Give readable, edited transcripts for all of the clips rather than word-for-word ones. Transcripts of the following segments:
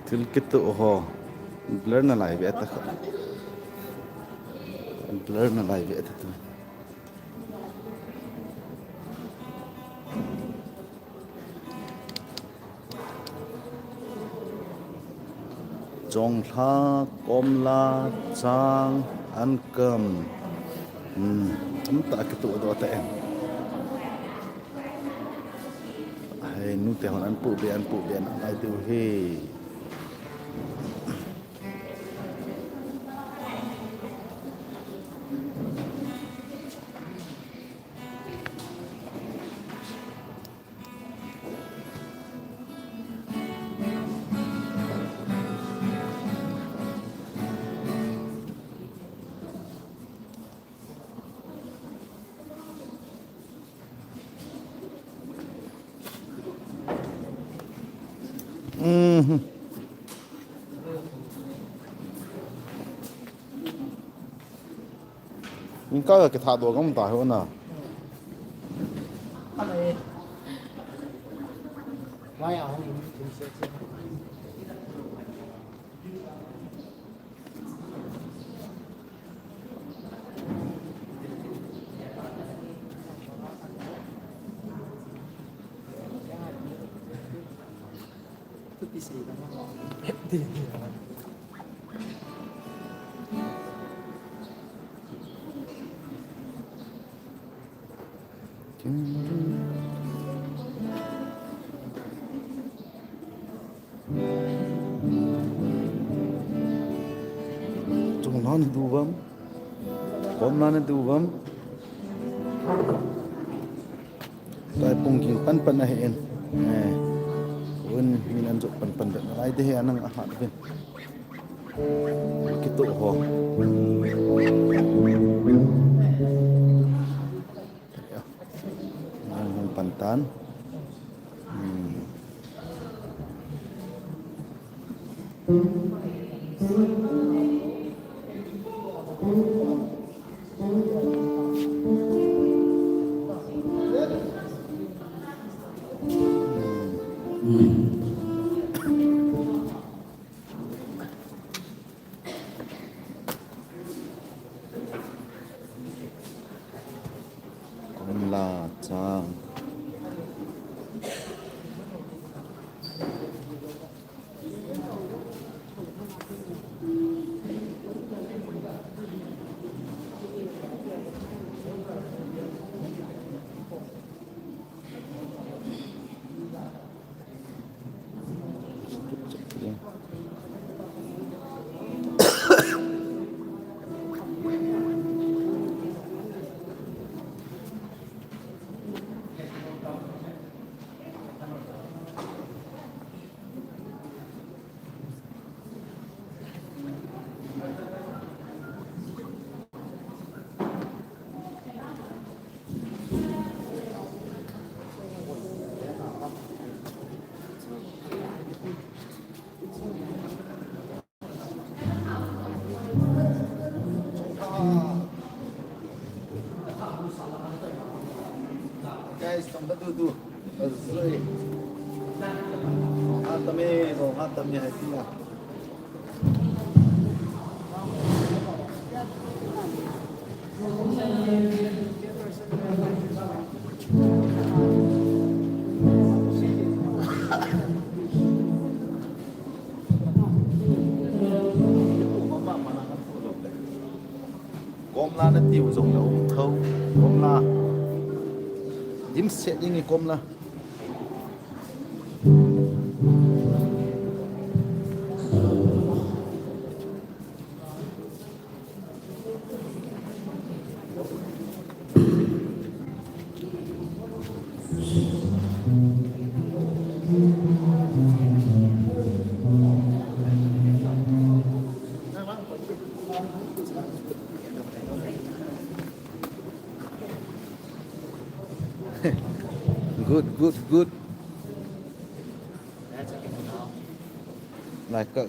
til kitu ho blur na lai be ta blur na lai be ta chong tha kom la chang an kam ta kitu do ta em ai nu te hon an pu be ai tu he mình có cái thả đồ cũng tải hơn à chúng nó nên tu vâm hôm nay nên tu vâm tại bung kinh pan này hiện mình ăn dụng pan được ai thế anh ăn hạt viên cái tổ hồ pantan là chang guys, come back to Azri. Hatami Haipi. Comla nó tiêu dùng là ung thâu, Comla điểm xét những cái Comla. Good. Like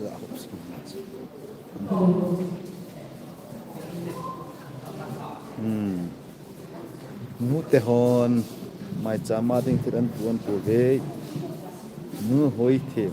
nu te hon mai chama ding thiran puan pu ve nu hoi the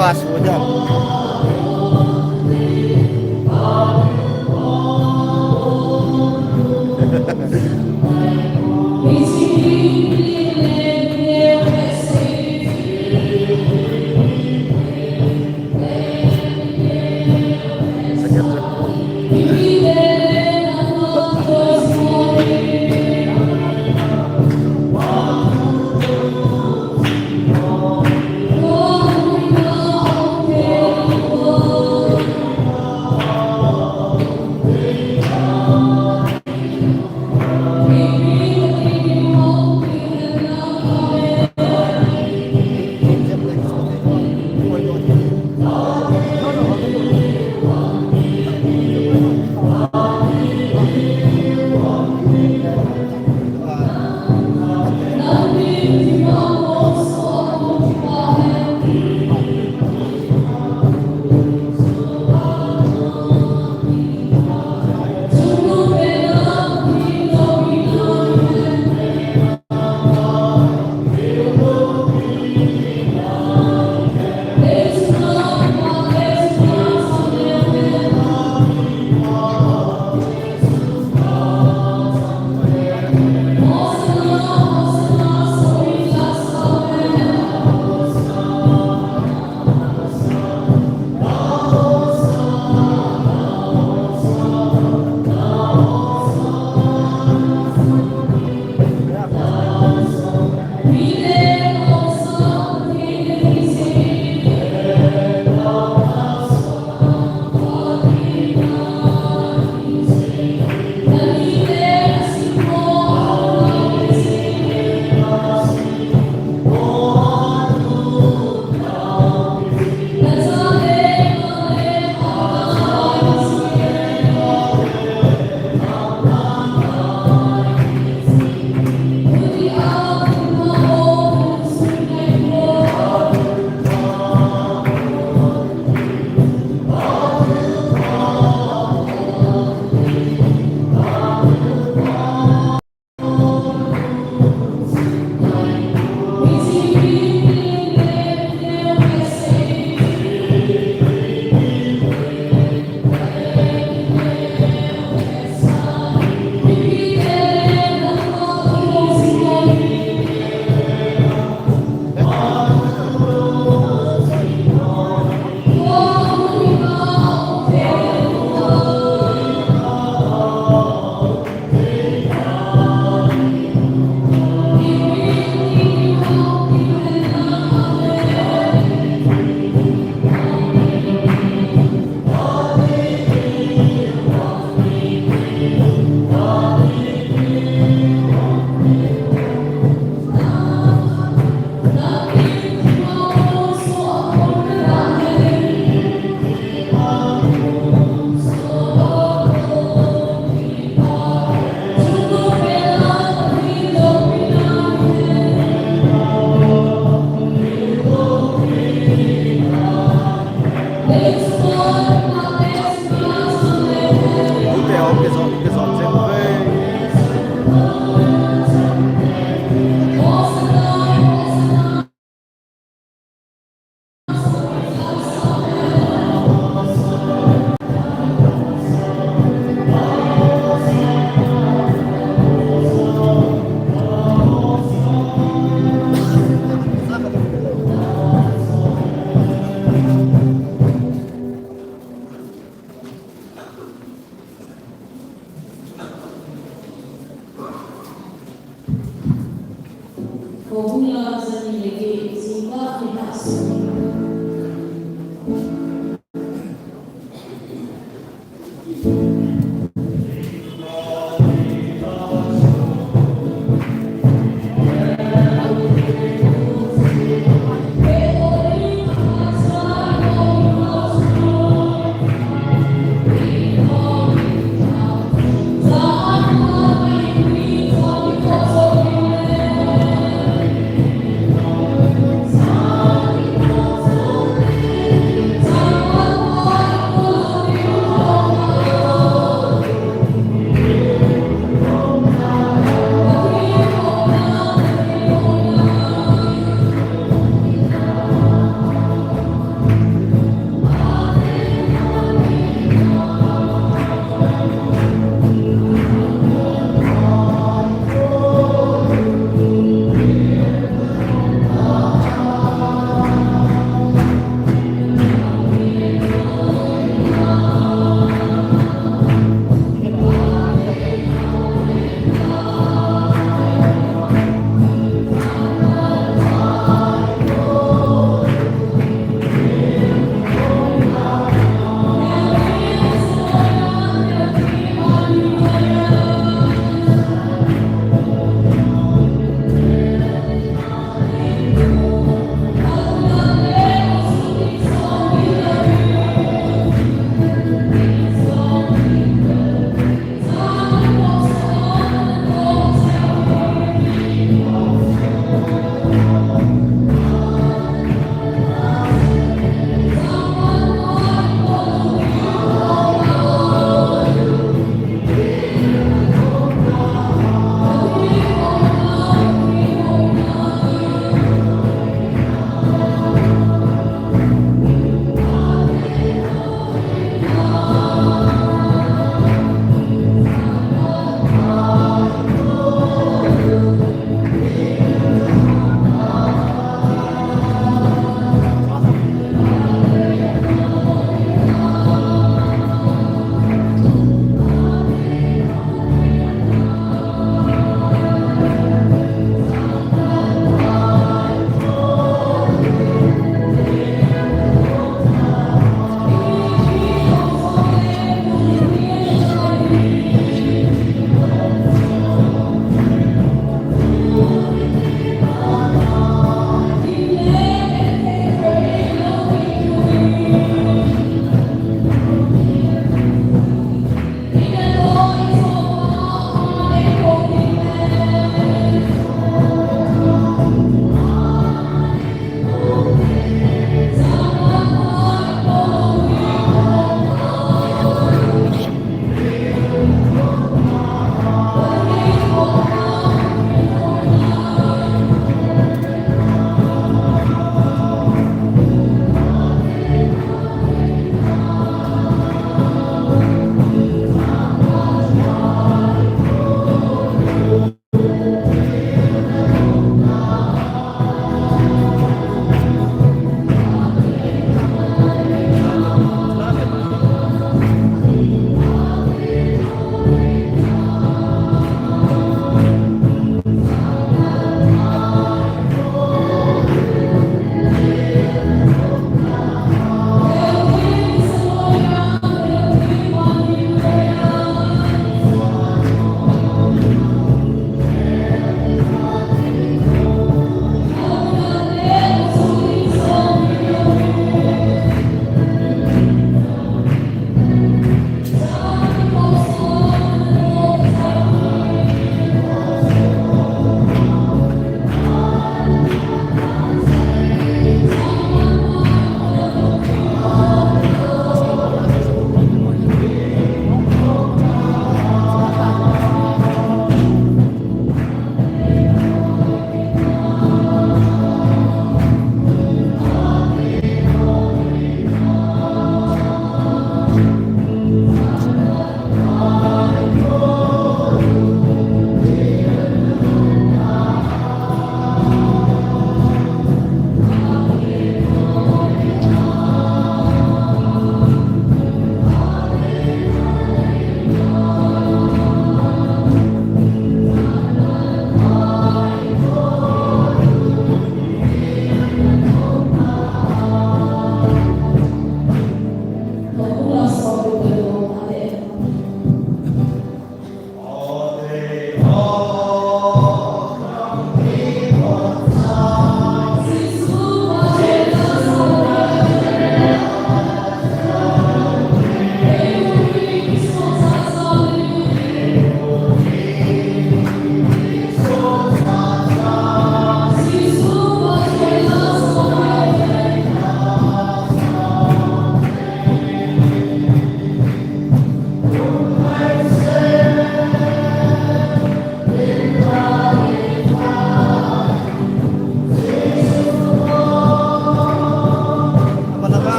kaso dyan. Sakit sir.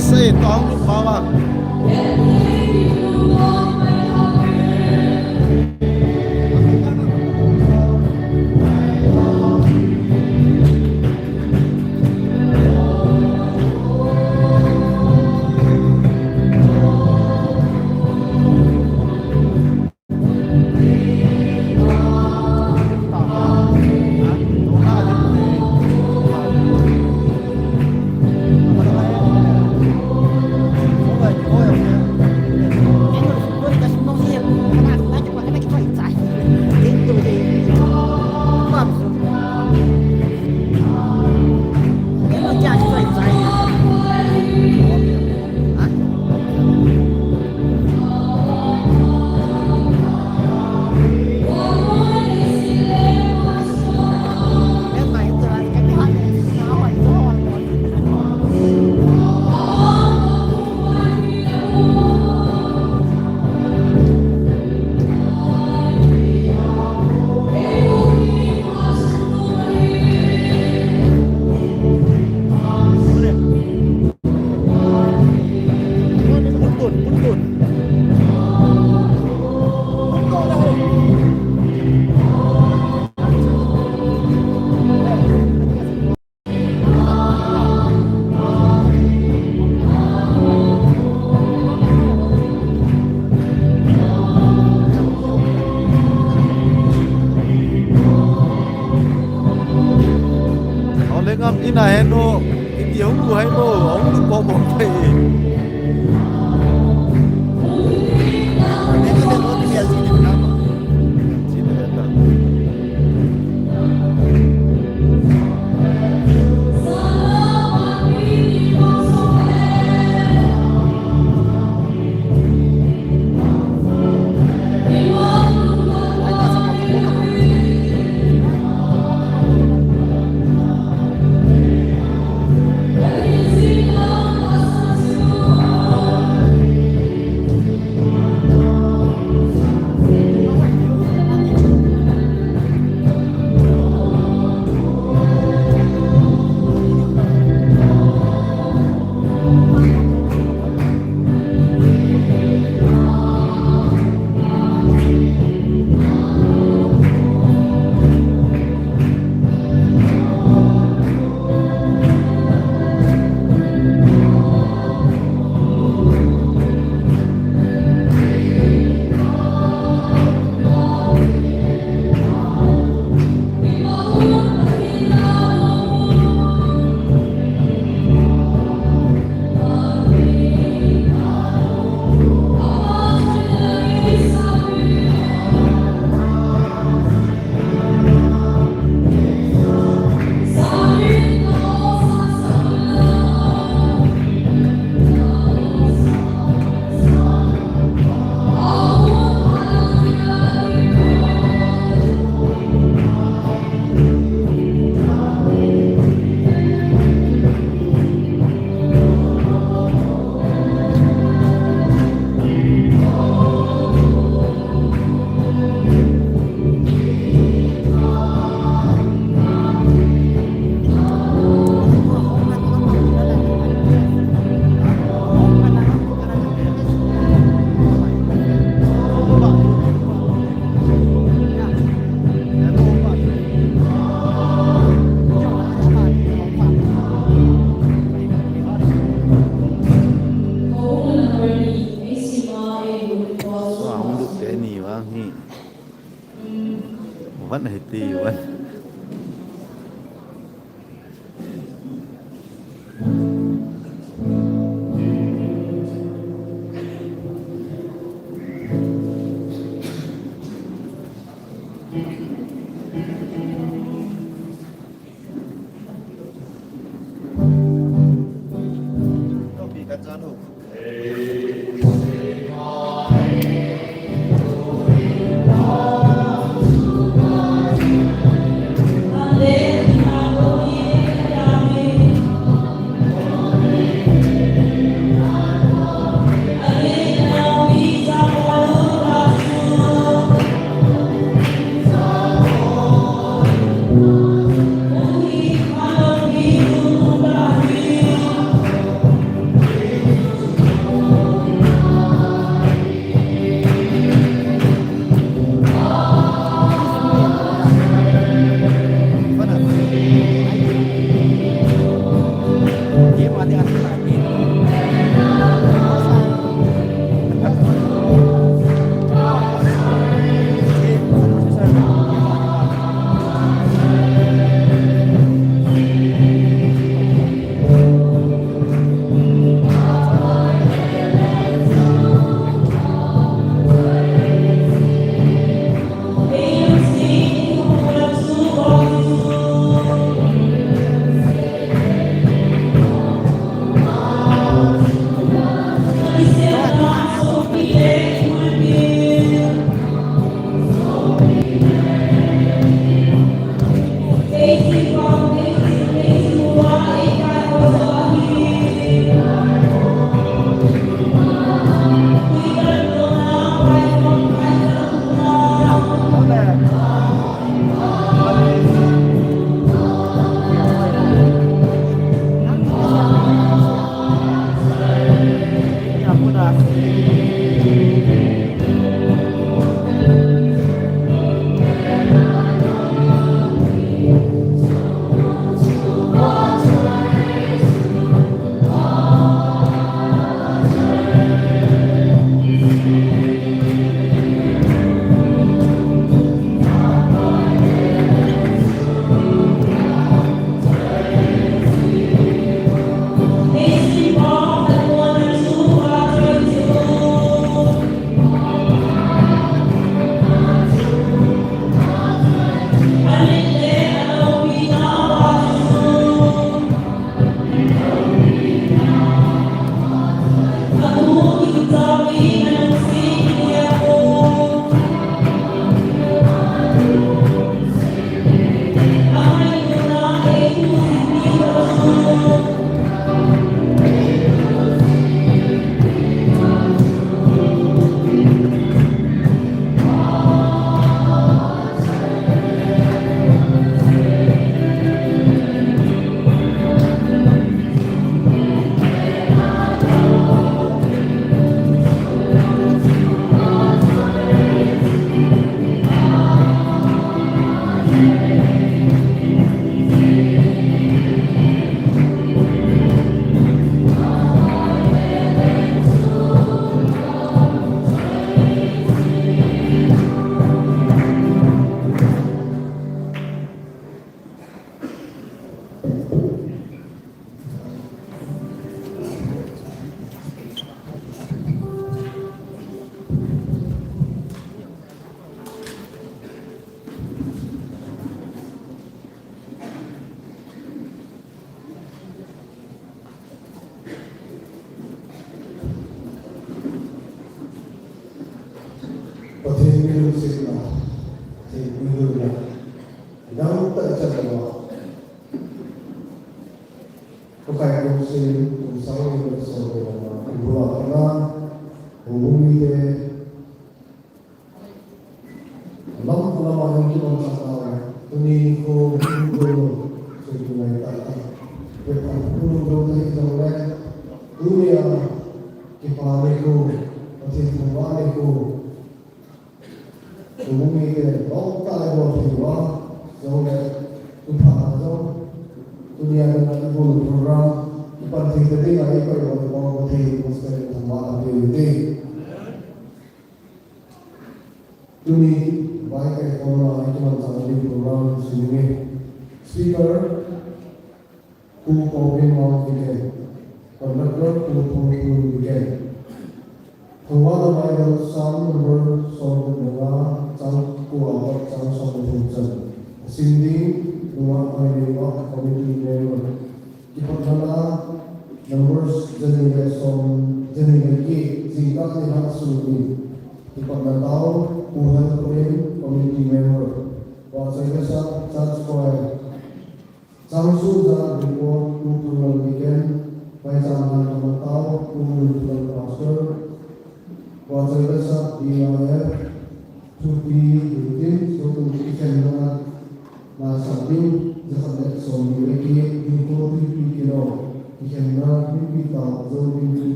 say tong power. Này nó cái tiếng của hay nó ông được có một thầy vẫn Haipi vẫn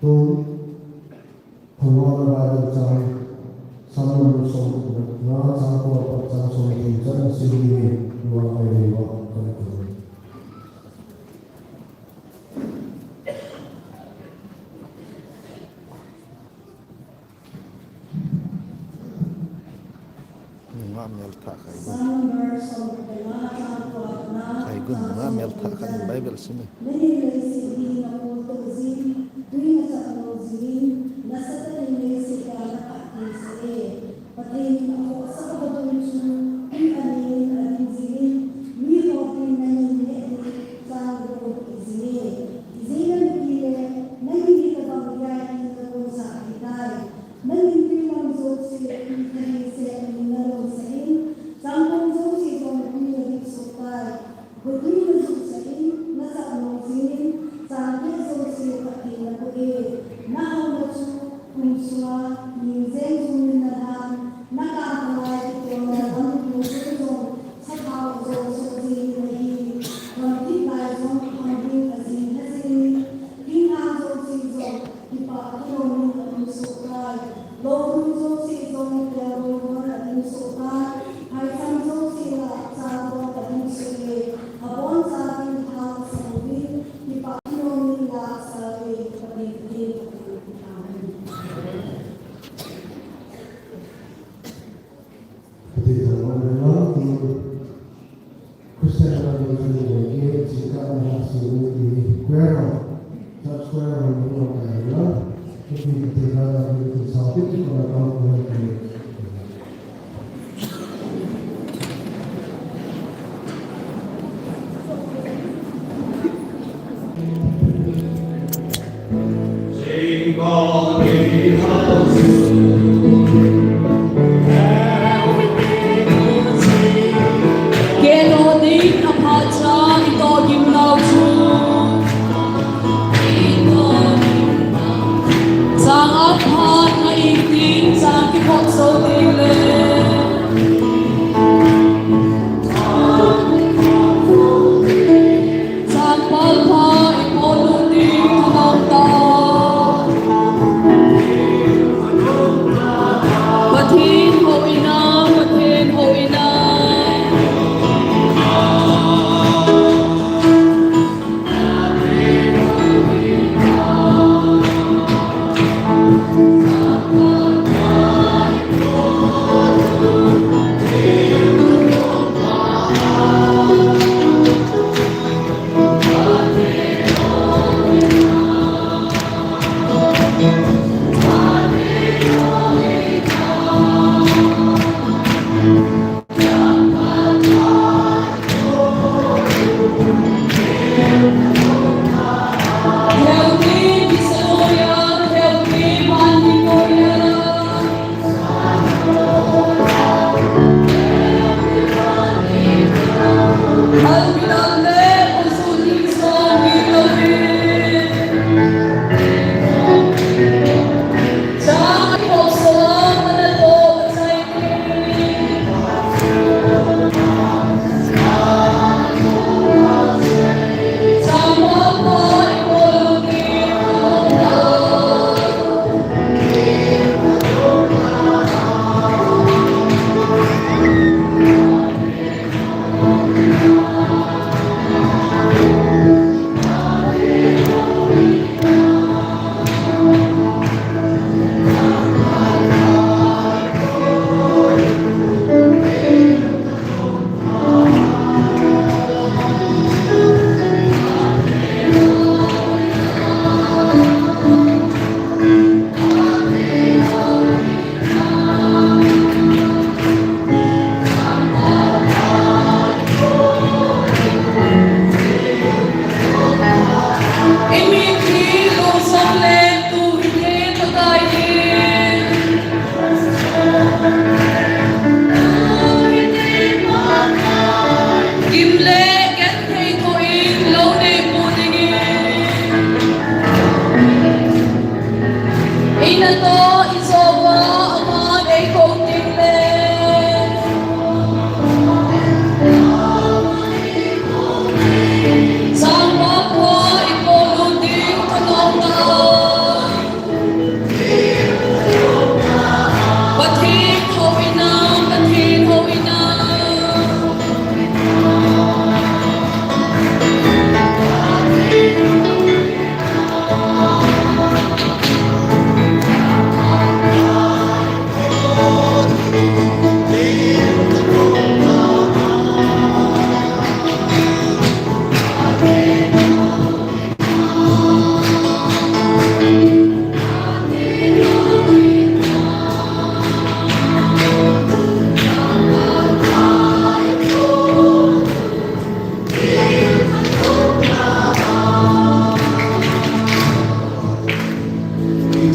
또 동화를 하는 장 사람을 쏘고 나 장고 장소에 있는 시리의 유아의 와 Bible sini.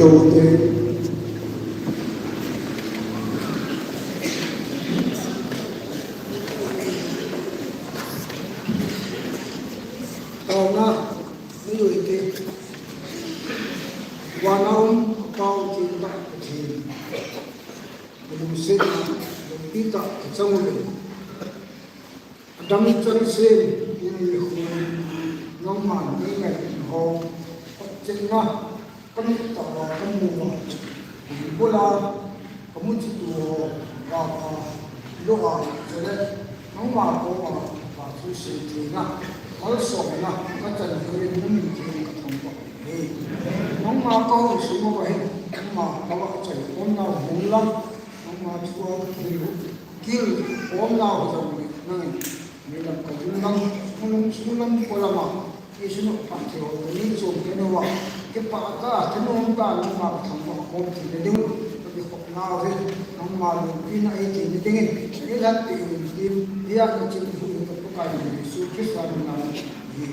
đâu thế tao na ví dụ thế qua nào tao chỉ đặt thì mình sẽ đi tập trong mình đâm chân sen như nó màn như ngày hồ trên nó cái tập cái mùa bữa là có một chút đồ và lúc à cho nên nó mà có và thu sĩ thì nó sổ nó chân cái nó mình thì không có thì nó mà có sự mà vậy mà có bạn chạy ôm nào muốn lắm nó mà chua thì kêu ôm nào rồi này mình làm cái chúng năm qua làm cái sự nó phát triển cái những số cái nó cái bà ta cái nó không ta nó mà thằng nó không thì để đúng cái học nào thế nó mà cái này thì cái tiếng cái lần thì đi ăn cái chuyện phụ cái cái sự kết quả nó là gì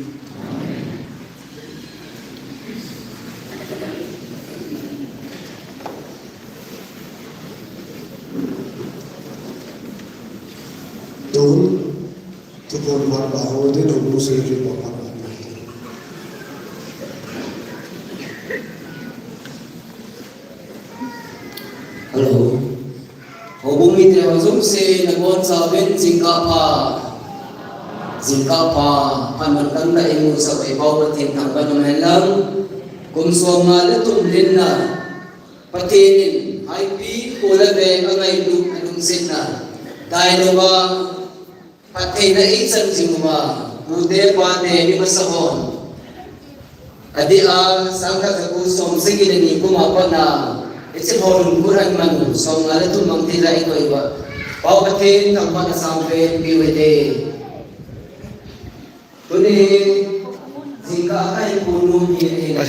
đúngทุกคนวัดบ่าวที่หนุ่มมุสลิมบอกว่าฮัลโหลโหบุญมีแต่ว่าซุ่มเซนักบอลสาวเป็นสิงคโปร์พันมันตั้งแต่เองมุสลิมบอกว่าทีมทำกันยังไงล่ะกุมสวมมาและตุ้มลินนะประเทศไฮปีโคลเบงอะไรดูอันนุ่มเซนนะได้โนวาประเทศนั้นสันจิมว่าบูเดปานเดนิมัสฮอนอดีอาสังฆะกุศลสิ่งนี้กุมาปนาเอเจฮอลุนกุรันมันสองอะไรตุมังทีไรก็อีกว่าพอประเทศทั้งหมดสามเป็นบิวเดตัวนี้สิงคโปร์ปูนูมีเองปะ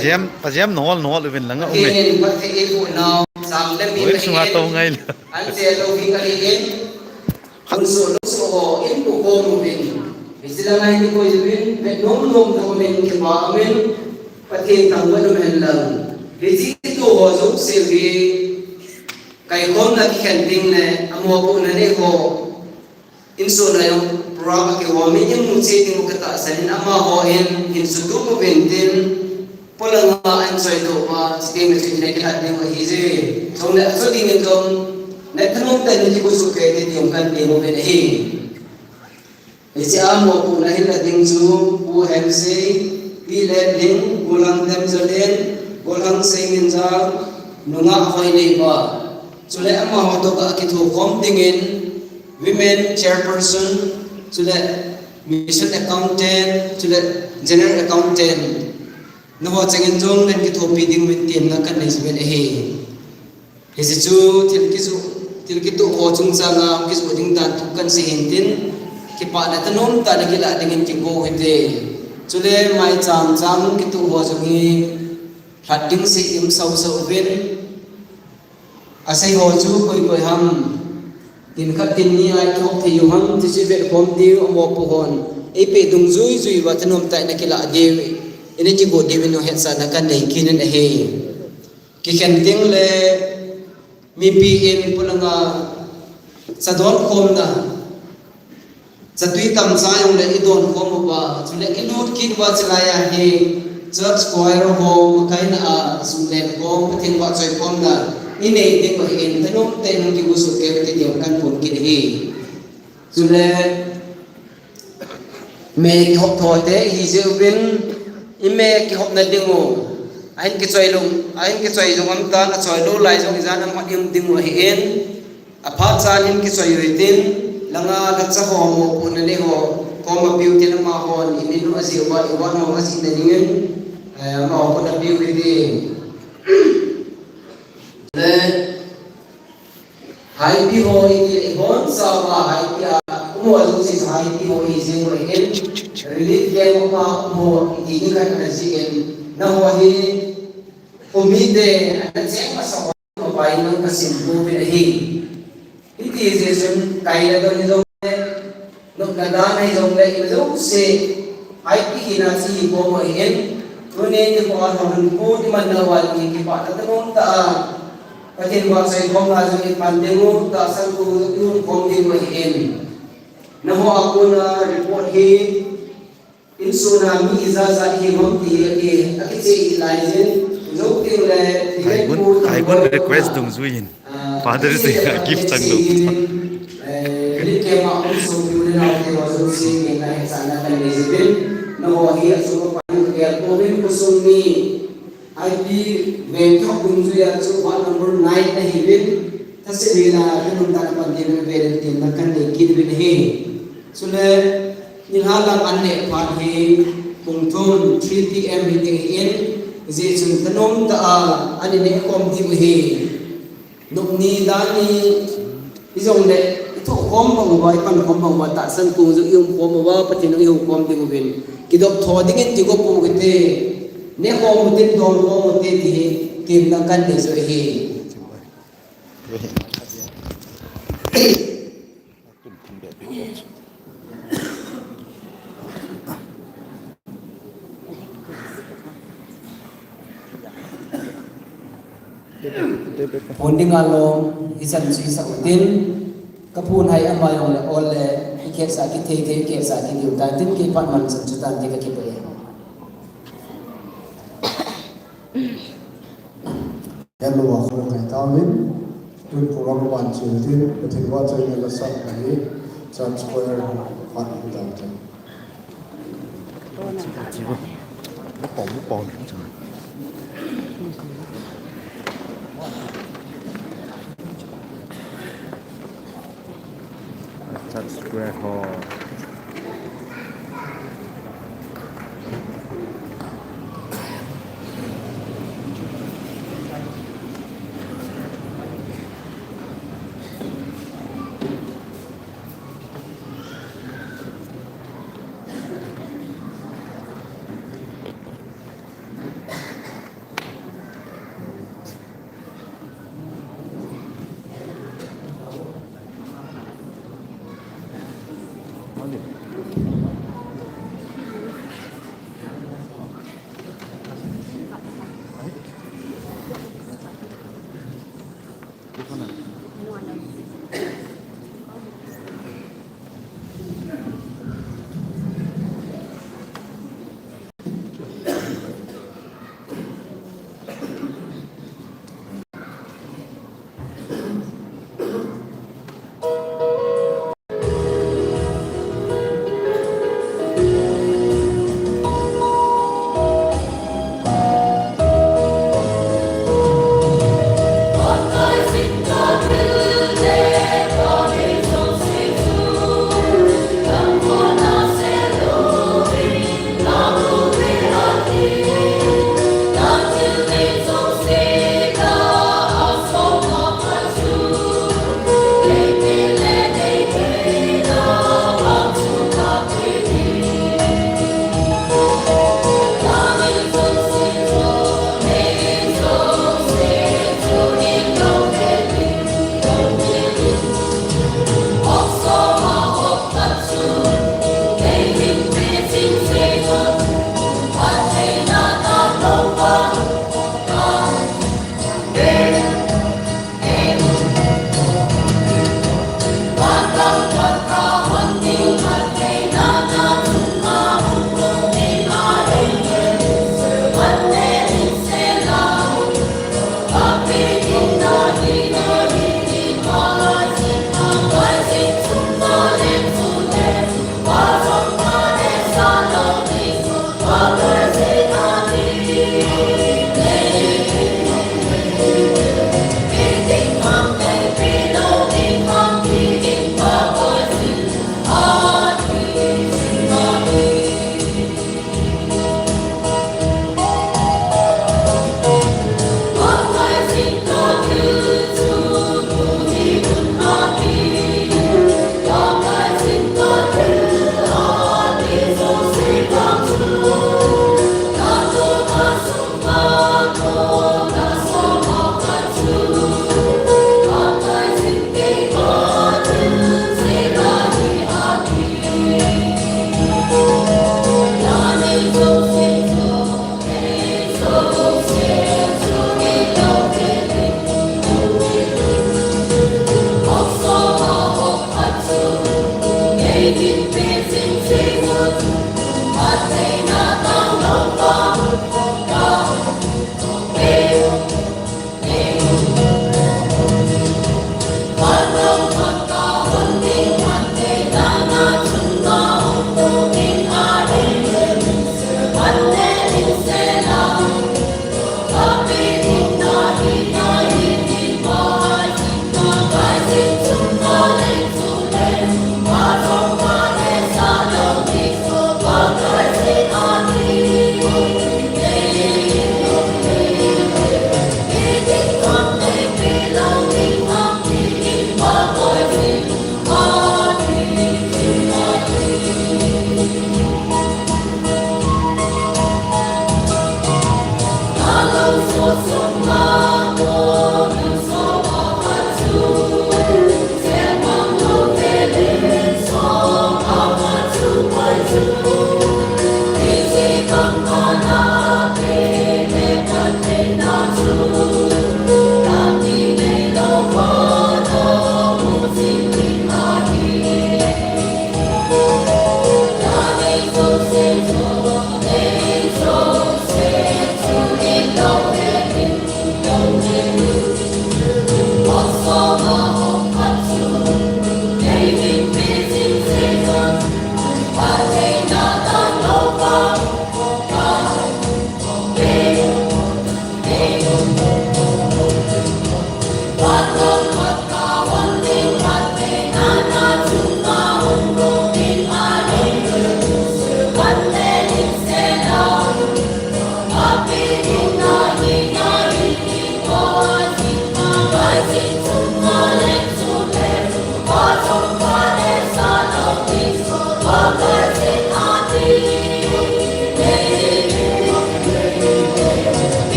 เจียมหนอหรือเป็นหลังอ่ะโอ้ย ประเทศปูนาวสามเล่มมีเองอันเสียโลกิกาลีเองคุณส่วนลูกสาวเอ็นบุกโกมุบินอิสลามให้คนยุบินเป็นน้องทั้งหมดที่มาเมืองประเทศทั้งหมดเป็นหลังวิจิตรตัวจุกเสียวีใครคนนั้นที่เห็นดิ้งเนี่ยอโมกุนันเองก็อินโซนายปรากฏว่ามียังมุสีที่มุกตาสันอามาโฮเอ็นอินสุดุมุบินดินพลังงานสวยตัวมาสเกมสุดในขณะนี้ว่าฮิจิตรงนั้นสุดที่เงินตรงในถนนแต่ในที่กุศลเกิดที่ยงกันเองว่าเป็นเองอิสลามว่าผู้นั้นละดิ้งจูผู้เห็นสิปีเล่ดิ้งผู้ลังเต็มจะเล่นผู้ลังเสียงจ้านุ่งอาไฟเลยว่าสุดแล้วมาหัวตัวก็คิดถูกคอมดิ้งอิน women chairperson สุดแล้ว mission accountant สุดแล้ว general accountant นับว่าจะเงินจงเล่นคิดถูกปีดิ้งเป็นเตียนนักการเงินจะเป็นเองเฮ้ยจูtil kitu ho chung changa kisu ding dan thukan si hintin ki pa na tanom ta na kila dingin ki go hite chule mai cham kitu ho jungi hlading si im sau ven asai ho chu koi ham tin khat tin ni ai thok thi yu ham ti si vet khom ti mo pu hon e pe dung zui wa tanom ta na kila de ene ki go de no het sa na kan nei kinin a he ki khen ting le mi PM pulanga sa don khom na sa tui tam sa yong le idon khom ba chule inut kin wa chlaya he church choir ho kai na sumlen khom pathing wa choi khom na ine te ko in thanom te nong ki usu ke te diom kan pon ki hi chule me ki hop tho te hi je win ime ki hop na dingo anh cái chơi dùng âm ta là chơi đô lại dùng cái âm im tim mà hiện phát ra những cái chơi rồi tin là ngà đặt ra hồ một bộ này hồ có mà biểu tiền mà hồ thì nó dịu vậy quan hồ cái gì này nhưng mà hồ có đặt biểu cái gì đây Haipi hồ thì vốn sao mà Haipi cũng mua dùng gì Haipi hồ thì riêng rồi hiện relief game mà hồ thì những cái này gì nó hồ thì umide anasema sawa mabay ng kasimpo pinahi iti season kaya daw ni dong no nadana dong le ilo se ay pihina si ko mo hen Ngunit yung mga po di man nawal ikipa. Tatanong ta patinwa sa ikong nga yung ipandemo ta sa yung kong di mahiin. Naho ako na report inso na mi izaza ihimam ti akisi ilaisin zo ti le Haipi request dong zuin. Father's Day gift sang dong. Jadi kema inso ti ulen ako ti wazo si na sana kan disipin naho hiya so pa kaya povin kusung ni Haipi Baptist Church ya so number 9 na hibin kasi bila kanung ta na pagdin na parenting na kan kidbin he. Sule nilhalang ane pagi kungtum 3 PM meeting in zi sun tanom ta ani ne kom ti he nok ni dani izong de ito kom bang wa ipan kom bang wa ta san kung zu yung kom wa patin yung kom ti bin kidop tho dingin ti go pu gite ne kom tin dom kom ti ti kim na kan de so he Ponding along isan sa utin kapunay ang mayong ole iket sa kitete iket sa kinyo datin kipan man sa jutan di kakipaya. Hello ako kay Tawin dun program 1 children patin wa sa ngala sa kay Church Square hot data. Bỏ. Church Square Hall. What I think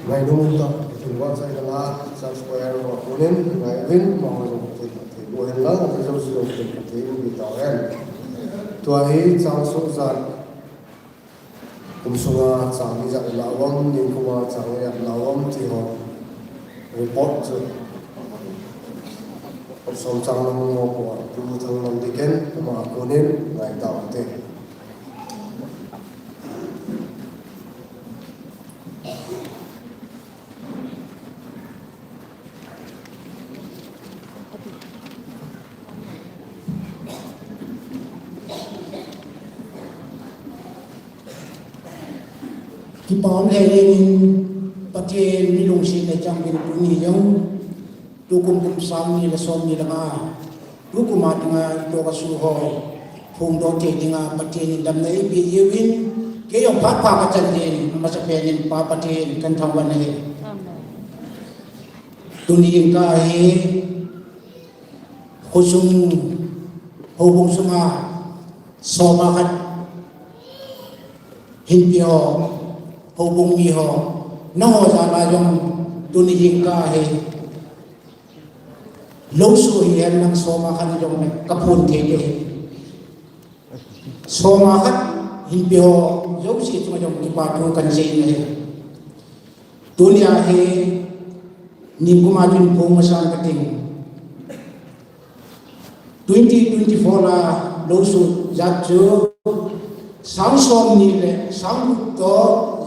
ngày nung tập thì quan sai là sa square và kunin ngày vin mà họ dùng thì buổi lớn là cái sử dụng thì bị tao em tua ấy trong số gian cũng số sang đi dạy lão ông nhưng cũng sang đi lão ông thì họ report rồi sống sang năm ngô của tu thằng năm đi kiến mà kunin ngày tao thếที่ป้อมเองประเทศมีลงสิในจังเป็นตุนียงดูกุมกุมสามนี่ละสมนี่ละมาดูกุมาติงาตัวกสุโฮพงโดเจติงาประเทศดำเนินปีเยวินเกี่ยวพัดพาประจันเดนมาจะเป็นปาประเทศกันทำวันนี้ตุนียงกาเฮโคซุงโฮบงสุมาโซมาคัดหินปีโฮhubung miho no sana yung tunijing ka he losu hiyan ng soma kan yung kapun kete soma kan hindi ho yung si ito yung ipatong kansin he tunya he ni kumatin po masang kating 2024 la losu jatjo sáng som ni le sáng to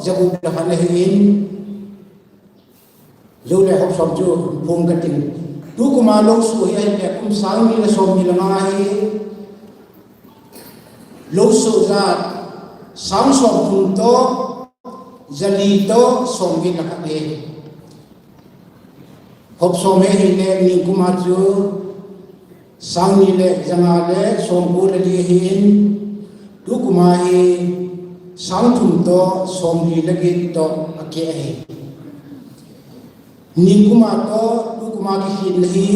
jabu da kan hin zo le hop som chu phong ka tin tu kuma lo su hi le kum sang ni le som ni la ngai lo su za sáng som thun to jali to som vi la ka he hop som he le ni kuma chu sang ni le janga le som bu le li hin tu kuma hi sang thum to som li lagi to ake hi ni kuma to tu kuma ki hin hi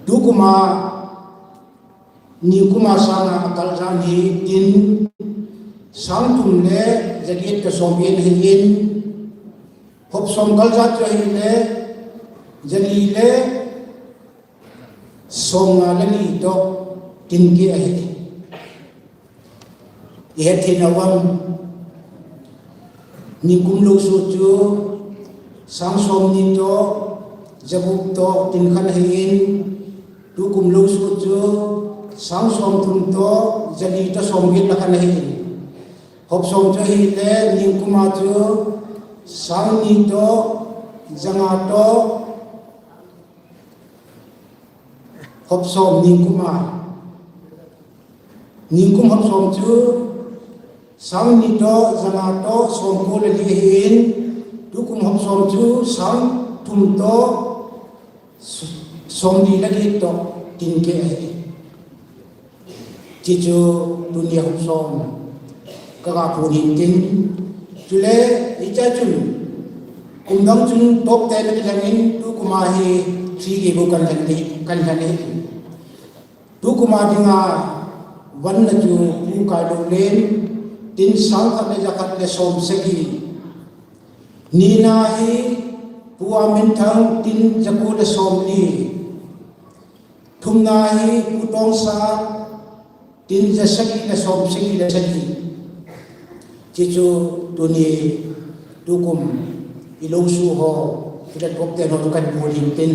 tu kuma ni kuma sana akal jan hi tin sang thum le jagi to som yen hi in hop som kal jat cho hi le jali le som nga lagi to tin ki hi yet in a one Nikum lo suju sang som ni to jabuk to tin khan hin tukum lo suju sang som thum to jali to som git la khan hin hop som cho hi le nikuma chu sang ni to janga to hop som nikuma nikum hop som chu sang ni to janga to som ko le li hin tu kum hop som chu sang thum to som ni lagi to tin ke chi chu dunia hop som ka ga pu ni tin chu le i cha chun kum dang chun top te le lang in tu kuma hi thi ge bu kan han tu kuma dinga wan na chu pu ka do len tin sang khat le jakat le som segi ni na hi puwa min thang tin jaku le som ni thum na hi pu tong sa tin ja segi le som segi le segi chi chu tu ni tu kum ilong su ho ila kop te no kan pu lim tin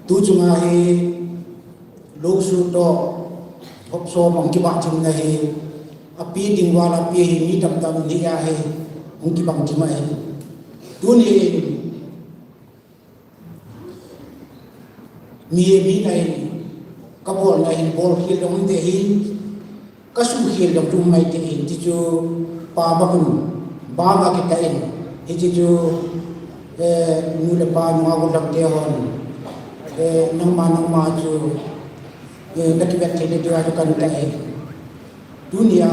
tu chu nga hi lo su to hop so mong ki ba chim na hi api ding wala pi hi ni tam tam ni ya hi mong ki bang chim ai tu ni mi nai ka bol nai bol khil dong te hi ka su khil dong tu mai te hi ti chu pa ba kun ba ma ki ta in hi ti chu nu le pa nu ga dak te hon nang ma chu laki bet ke dia tu kan tai dunia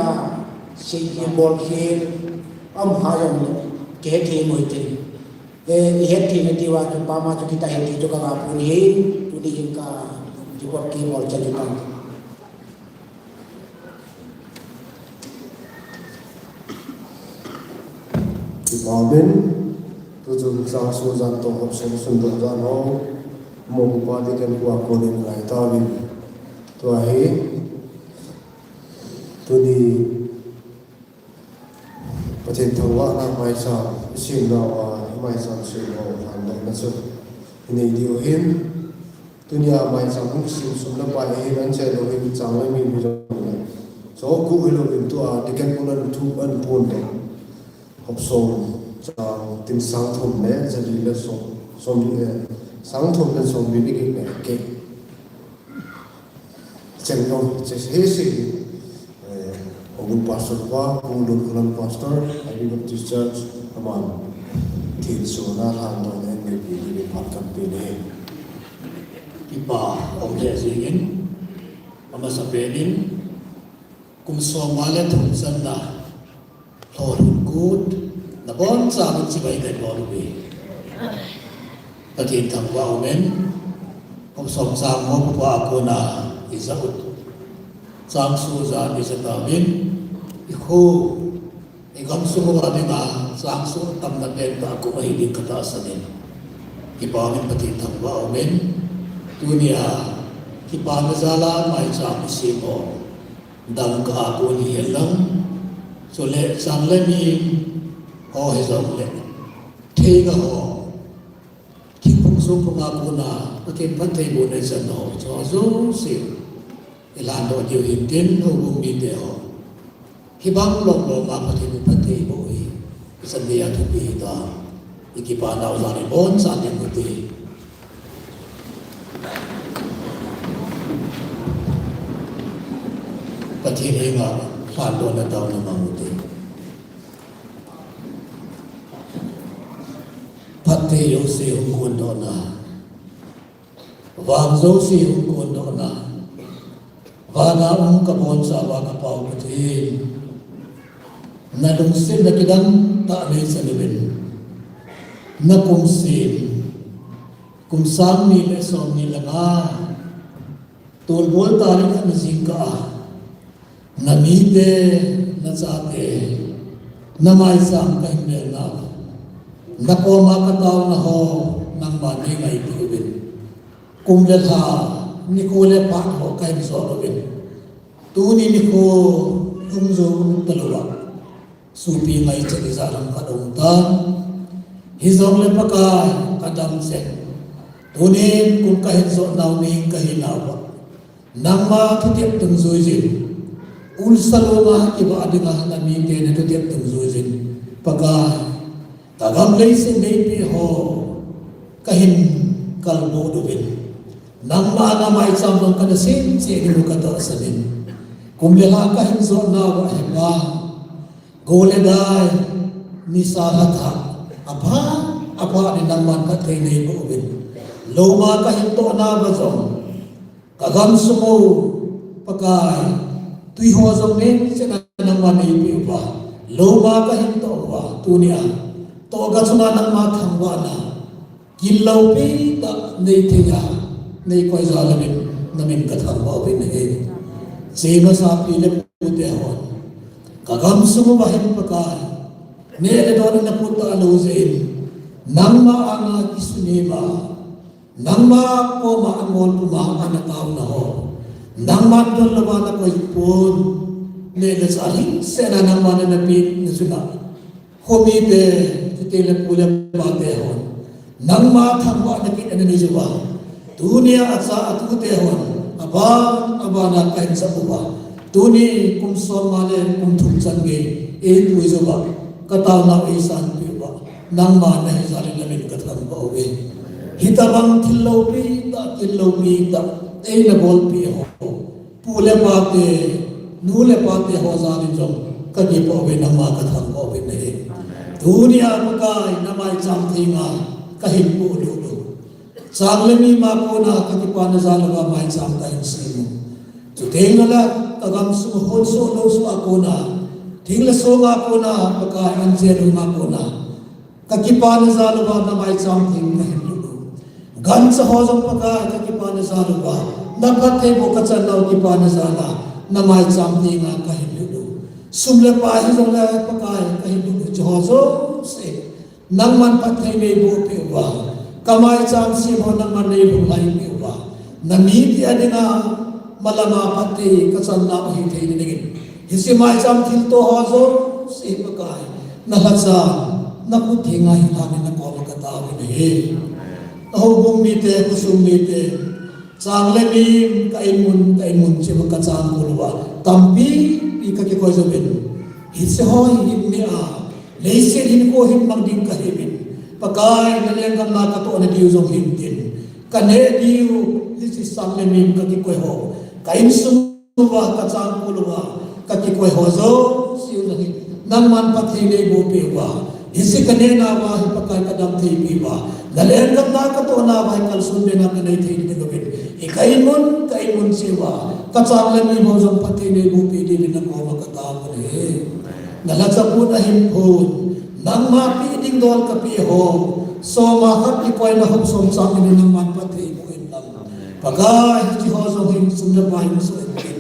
se ye bol khel am hayam ke the moi te he thi ne diwa tu pa ma tu kita he tu ka pu ni tu di ka di bol ki bol cha tu kan Amen. Tu tu sang su zan to hop som sun do zan ho mo ku pa de kan ku ko ni ngai ta win tu hi tu ni patin thangwa na mai sa sin na wa mai sa sin ho han do na su ni dio hin tu ni a mai sa ku sin sum na pa hi ran che lo hi chang lai mi mi so ku lo bin tu a de kan pun tu an pun de hop som chang tin sang thum ne jadi le som ni sang thum le som bi ni ke Channa Haipi Pastor Communal Pastor Haipi Baptist Church aman tin sona hando en ni parkan pine ipa omle zingin ama sabenin kum somale thum sanna Lholhun good na bon sa mun si bai kan bon be patin tham wa omen om som sang mo wa ko na izabut sang su za ni sa tamin ikho igam su mo ba na sang su tam na ben ta ko mai din kata sa din ipamin patin tham wa omen dunia kipa na zala mai sang si mo dang ka ko ni lang so le sang le ni ho he zong le the ga ho ki phung su ko ma ko na patin pan thai bo ne san ho cho zo si ilan do dio hintin hubung video hibang lom apa pati boy isan dia tu kita ikipanaw sa ribon sa ating kuti pati nga sando na daw na mamuti pati yung si hungkundo na wagzo si hungkundo na Wana kabon sa awa kapaw kutin nadungsin na kidang taanay sa libin na kumsin kumsang nila som nila nga tulbol tarik na singka namide na sate na may isang kahimel na ko makataw na ho ng mani nga itiubin kung lalha ni kule pa ho kay sorobin tuni ni ko umzo dalawa supi may isalang kadungtan hizong le paka kadam sen tuni kung kahit so naw ni kahinawa nang matutip ng zuzin ulsaloma iba adinga na mi ke na tutip ng zuzin paka tagam lay sin pi ho kahin kalbo dubin nang mana may sambang kanasin si ini kata sanin kumbilah kahin so na wa ba gole dai ni sarata apa ni nang man katay nei bubin loma kahin to na ba zong kagam sumo pakai tui ho zong ne sina nang man nei pi ba loma kahin to wa tunia to ga suna nang ma thangwa na kilau pi ta nei thiya nei koi zalamin namin kathang ba bin he sema sa pile pute hon kagam sumo bahin pakai ne le don na puta alozen nangma anga kisunema nangma ko ma amol puma ana taw na ho nangma don lawa na ko ipon ne le saling sena nangma na pit na suna komite titele pula bate hon nangma thangwa na kit ana ni juwa dunia asa atu tehon abana kain sa uba tuni kum som male kum thum sange e puizoba kataw na isan piwa nang ma na hisari lamin katang bawe hitabang tilopi ta e na bol pi ho pule pate nule pate ho zani jom kagi bawe nang ma katang bawe ne dunia bukai namai cham thinga kahin pu Sanglemi makona katipana zalaga may sam kain simo. So tingala kagam sumuhod so akona. Tingla so akona pagkain zero makona. Kakipana zalaga na may sam ting kain lulu. Gan sa hozong pagkain kakipana zalaga. Napatay mo katsanaw kipana zala na may sam ting kain lulu. Sumla pa hizong la pagkain kain lulu. Johozo se nang man patay may bupi ba. Kamay cham si mo nang manay bulay piwa namiti adina malama pati kasan na mahitay dinigin hisi may cham tilto hozo si pagkay nahatsa nakuti nga hitamin na ko magkatawin eh nahubong mite kusum mite sangle mi kaimun si magkatsang kulwa tampi ikakikoy sabin hisi hoy himni leisin hinko himang din kahibin pagkain nalenggang nakato na diyo zong hintin kane diyo hisi sangle kakikoy ho kain sumuwa katsang kulwa kakikoy ho zo siyo nahin nang man pathinay bupiwa hisi kane na ba hipagkain kadam thipiwa nalenggang nakato na ba kalsunde na kanay thipi gawin kain mon siwa katsang lami mo zong pathinay bupi di na ko makatapon nalatsa po na himpon nang mapiding doon kapiho so makat ikoy na hupsom sa amin ng manpatay mo lang pagay si hosong hing sumlapay mo sa itin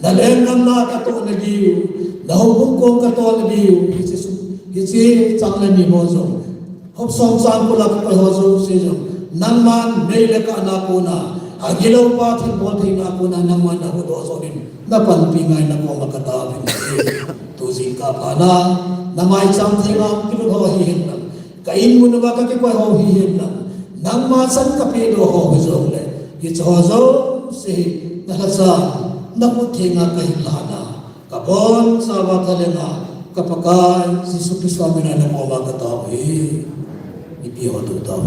nalenggang na kato na diyo nahubong kong kato na diyo hisi tsanglan ni hosong hupsom sa amin lang kay hosong siyong nang man naila ka anak ko na agilaw pa tinbolting ako na nang man ako doon napanpingay na ko makatawin tusing ka pa na may something ang pinuhahihin lang. Kain mo na ba kakikoy hahihin lang. Nang masan kapido ho hizong le. It's hozo si nahasa naku tinga kahitlana kabon sa watalenga kapakai si Kristo amin na mo magkataw ipiho to daw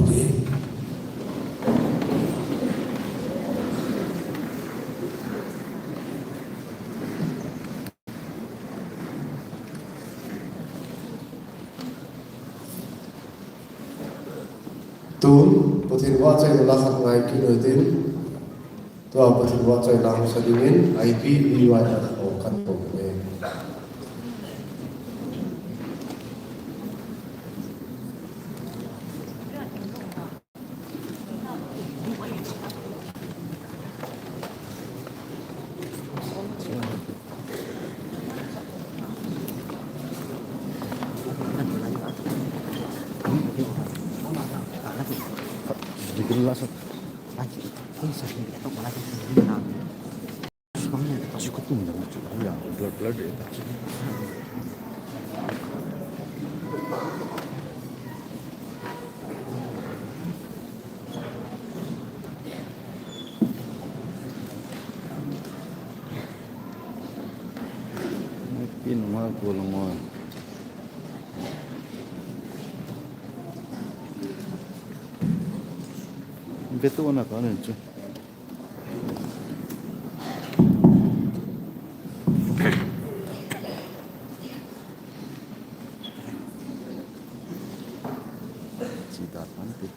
Tun, putin wa chay la khat ngai ki no tin. Tua putin wa chay lang sa dingin Haipi liwa na o kan po ne. Digelas. Lagi. Ini sakit atau malah ini nak. Sekarang ni tak cukup pun dah macam ya, blur dia tak cukup. Mungkin mah golongan. Betul nak kan itu. Tidak nanti.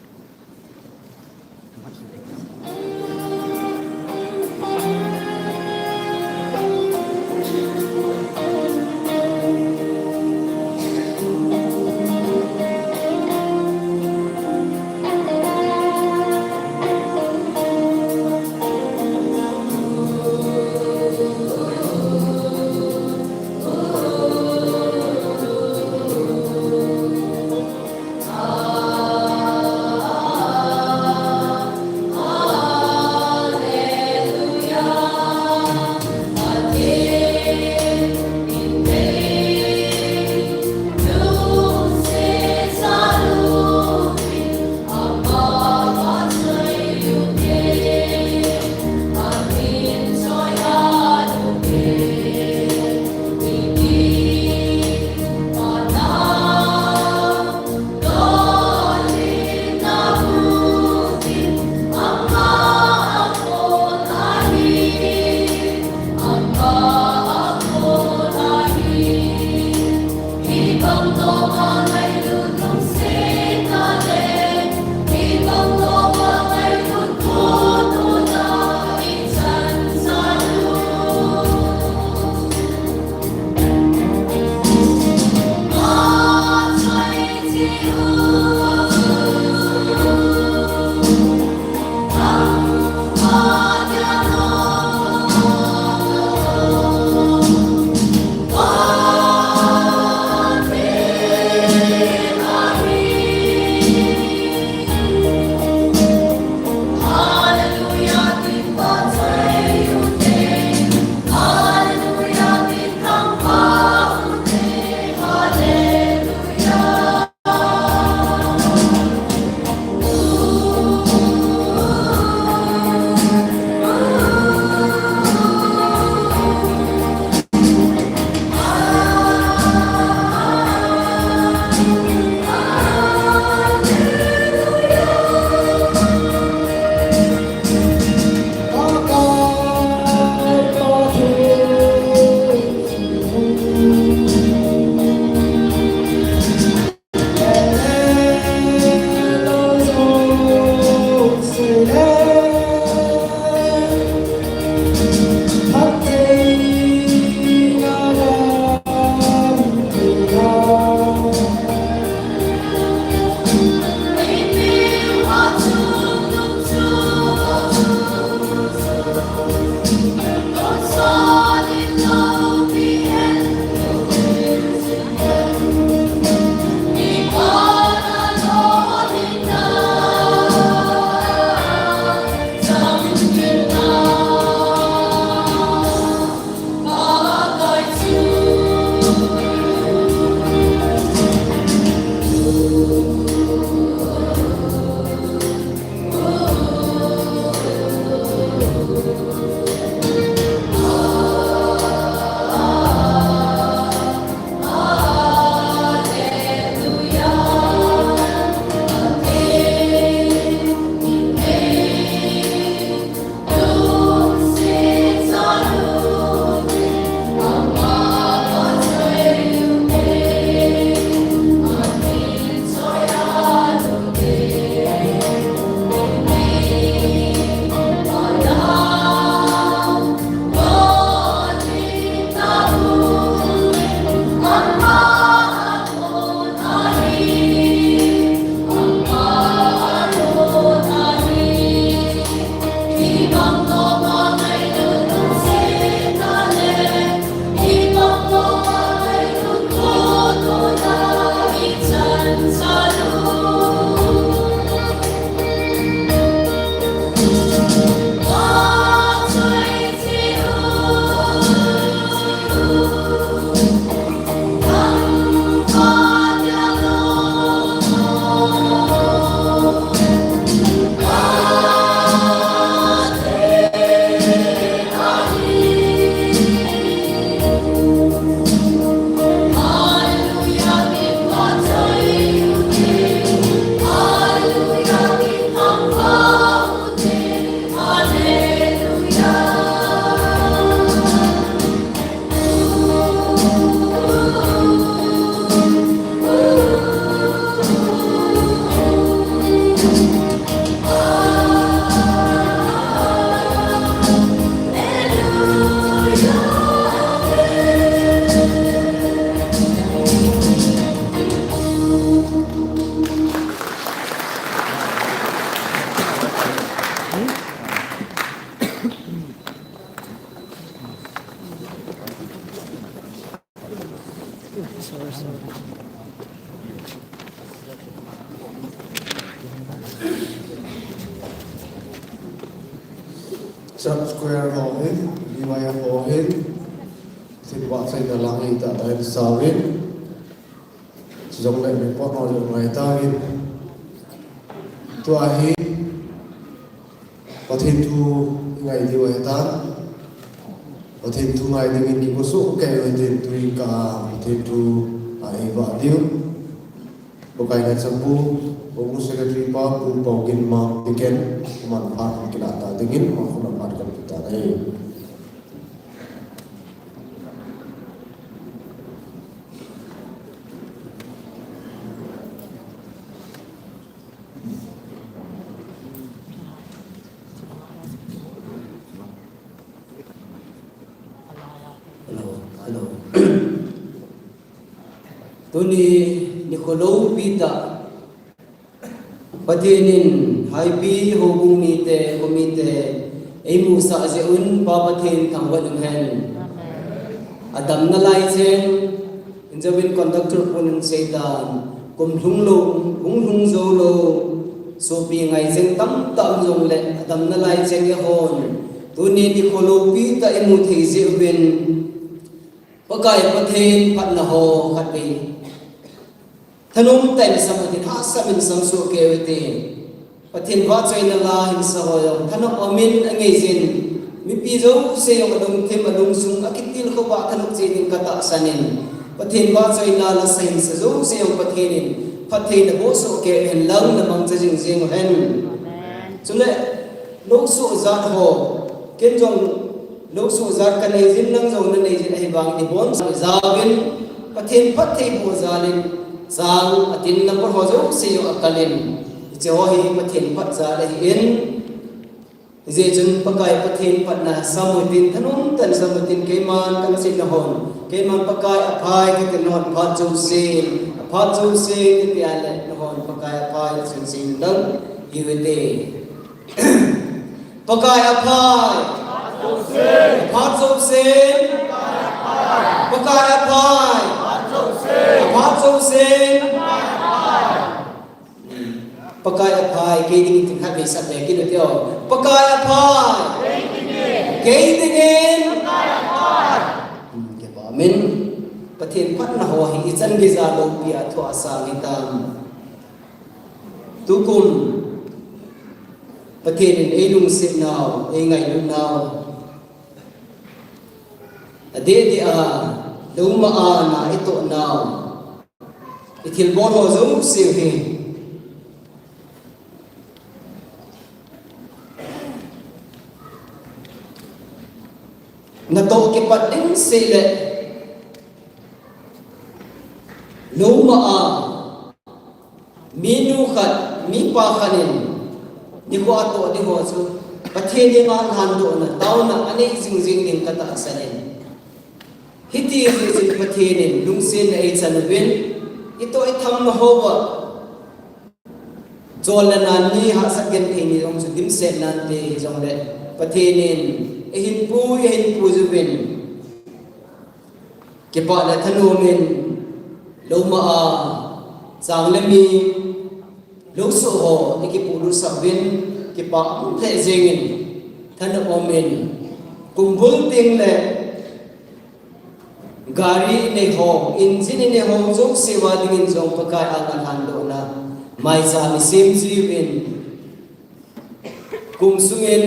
Church Square Hholhun, Liwaya Hholhun, Sinwa sa Idalangi Tatay Sawin, Sijong Lai Report Nol Yung Ngai Tawin, Tuahi, Pathin Tu Ngai Liwaya Tan, Pathin Tu Ngai Dingin Kibusu, Kaya Pathin Tu Ika, Pathin Tu Aiwa Diu, Bukai Ngai Sampu, Bungu Secretary Pa, Bungu Pogin Ma Diken, Kumanfaat Kilata Dingin, Makunafatkan kita Ngai. Tuni Nikolong Pita Patinin Haipi Hobung Nite Komite Emu sa Azeun Papatin Tangwan Hen Adam Nalai Chen Injawin Conductor Punan Seitan Kumhlung Zolo Sopi Ngai Zeng Tam Tam Zong Le Adam Nalai Chen Yahon Tuni Nikolong Pita Emu Teizewin Pakai Patin Patnaho Katbi Thanum ten samatin hasamin samsu kewete pathin wa choina la hin sahoyo thanum amin angezin mi pizo se yong adung them adung sung akitil ko ba thanuk jin kata sanin pathin wa choina la sain sa zo se yong pathin bo so ke hen lang na mang jing jing hen chule lok su zat ho ken jong lok su zat kan ezin nang zo na nei jin ai bang ni bon sa zawin pathin pathei bo zalin sang atin na por hozo siyo akalin ichawahi pathin pat za la in je jun pakai pathin pat na samutin thanum tan samutin keman kan sin na hon keman pakai aphai ki tenon phat jo se ki piale na hon pakai aphai sin sin dang hiwete pakai aphai phat jo se pakai aphai Apart so sen pakai apai ke ding tin khat sa be ki tyo pakai apai ke ding pakai apai ke ba min pathin phat na ho hi chan ge za lo pi a thwa sa ni tam tu kun pathin ei lung sit naw ei ngai lung naw ade di a Duma na ito now. Itil bono zo sihi. Nato kipat din sila. Duma minukat mipakanin. Di ko ato di ko so. Pathin nga hando na tao na anay zing din kataasanin. Hiti yung patinin, lungsin na itsanubin, ito ay tham na hawa. Zola nani hasakin ini yung dimsen nanti yung patinin, ihin po zubin. Kipa na tanumin, lumaa, sang lami, luso ho, ikipulo sabin, kipa ang plezingin, tanumin, kumbulting le, Gari ne hong, engine ne hong jong sewa dingin jong pakai ang hando na mai sa mi sim jiwin kung sungin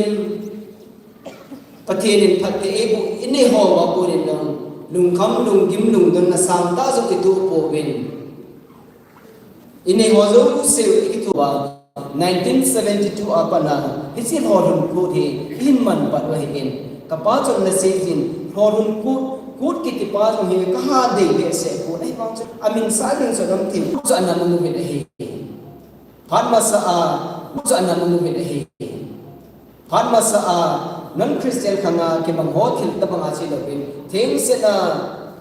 patinin phatte ebu ine hong apunin nong lung kham lung gim lung don na sam ta zo kitu po win ine ho zo se kitu ba 1972 apana isin Lholhun ko thi hinman pat wa hin kapa chon na sejin Lholhun ko Kut kiti pa ng hiwi kahade di se ko ay bang amin saling so dam tin so ana mo min hi phan ma sa so ana mo min hi phan ma sa non Christian khanga ke bang ho thil ta bang asi lo bin thing se na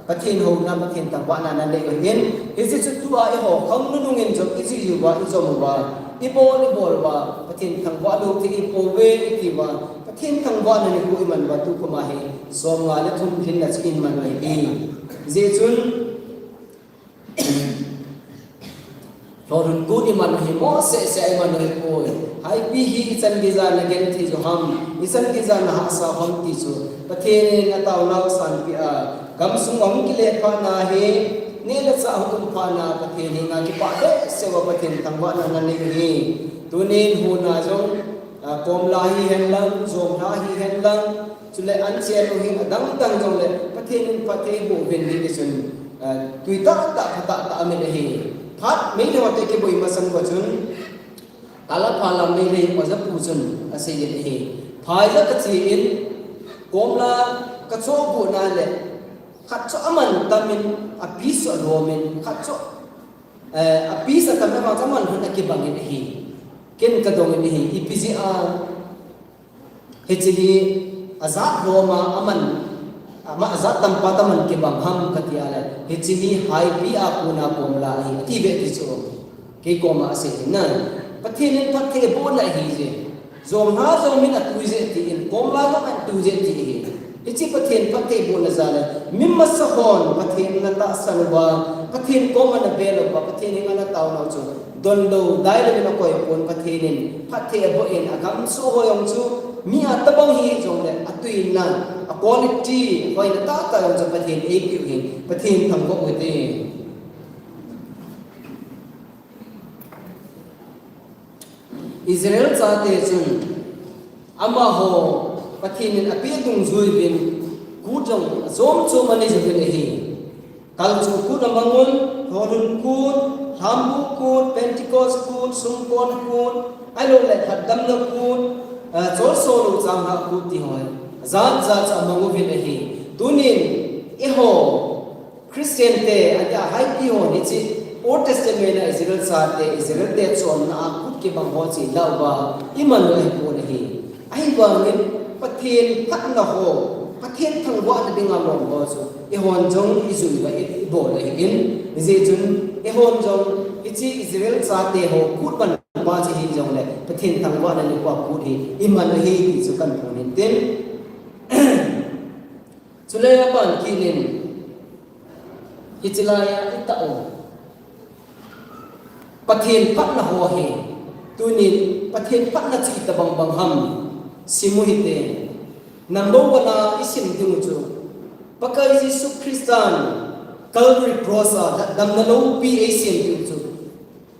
pathin ho na pathin ta wa na na le hin is it to ai ho kham nu ngin jo is you wa is mo ba ipo ba pathin thang wa lo ti ipo we ti ba Thiên thằng vợ này cũng mình và tu của mày so ngài đã thông tin là skin mà mày đi dễ chun Lholhun good iman hi mo se iman hi poi Haipi hi isan giza na gen thi jo ham isan giza na ha sa ham ti chu pathe na taw law san pi a gam sung om ki le pha na he ne la sa hukum pha na pathe ni nga ki pa de se wa pathe tangwa na ne hi tu ne hu na jong kom la hi hen lang zom na hi hen lang chu le an che lo hi adang tang jong le pathe ni pathe bo ben ni ke sun tui ta ta ame le hi phat me le wa te ke boi ma san ko chun kala phala me le ko za pu chun ase ye le hi phai za ka chi in kom la ka cho bu na le khat cho aman tamin a pi so lo men khat cho a pi sa ta ma cha man hu na ke bang le hi ken ka dong le hi ipzi a he chi hi azat roma aman ama azat tampa taman ke bang ham katiala he chi hi Haipi apuna pomla hi ti be ti chu ke koma ase na pathin pathe bo la hi je zom ha zom min atu je ti in komla ma atu je ti hi ichi pathin pathe bo la zala mimma sahon pathin na ta salwa pathin koma na belo ba pathin ngana taw na chu don lo dai le na koi pon pathin pathe bo in agam so hoyong chu mi atabang hi jong le atui na a quality hoi na ta ta jong pathin e ki hi pathin thang ko te Israel cha te chun ama ho pathin api tung zui bin ku jong zom chu mani je le hi kal chu ku na mangun Lholhun ku Hambu ku Pentecost ku Sungkon ku ai lo le thadam na ku chol so lu chang ha ku ti hoi zat za cha mangu vi le hi tunin e ho Christian te aya Haipi ho ni chi Old Testament na Israel sa te Israel te chon na ku ki bang ho chi law ba iman lo hi ko hi ai ba ngin pathin phat na ho pathin thang wa na ding am lo so e hon jong izui ba e bo le in je chun e hon jong ichi Israel sa te ho ku ban ba chi hi jong le pathin thang wa na ni kwa ku hi iman lo hi ti chu kan phu nin tin chule ban ki nin hichilaya itao pathin phat na ho he tunin pathin phat na chi ta bang bang ham simu hite number 1 isim dung chu pakai Jesus Kristan Calvary cross dam na lo pi isim dung chu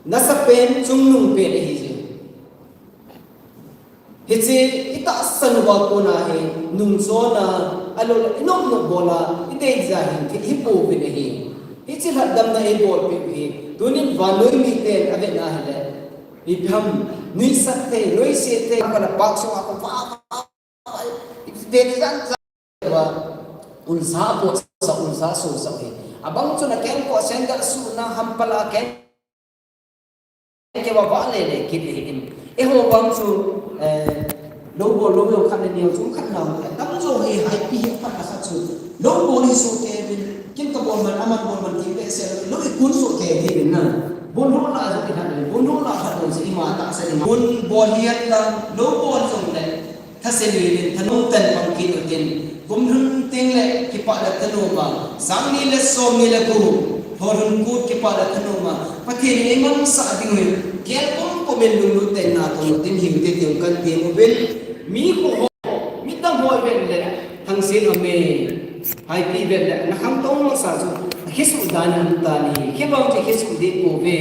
nasa pen chung nung pe hi je hichi ita sanwa ko na he nung so na alo inom no bola ite za hi hipo pe hi hichi hadam na e bol pe hi tunin vanoi mi ten ave na hele ibham ni satte roi se te kana pak so ako pa de zan ba unsa po sa unsa so sa he abang chu na ken ko senga su na hampala ken ke wa ba le ki in e ho bang chu lo bo khan ne niu chu khan na tam zo he Haipi pa sa chu lo bo ni so ke bin kin ka bon man aman bon man ki be se lo i kun so ke hi bin na bon ho la ja ki han bon ho la ha don se ma ta se ni bon bon hian la lo bon song le tha se ni le thanung tan pang ki no tin bum run ting le ki pa la tanu ma sang ni le som ni le ku Lholhun ku ki pa la tanu ma pathin ni mang sa ding wi kel pom ko men lu ten na to tin hing te tiang kan ti mo ben mi ko ho mi tang hoi ben le thang sin ame Haipi ben na kham tong ma sa chu hisu dan an ta ni ke bang ti hisu de ko ve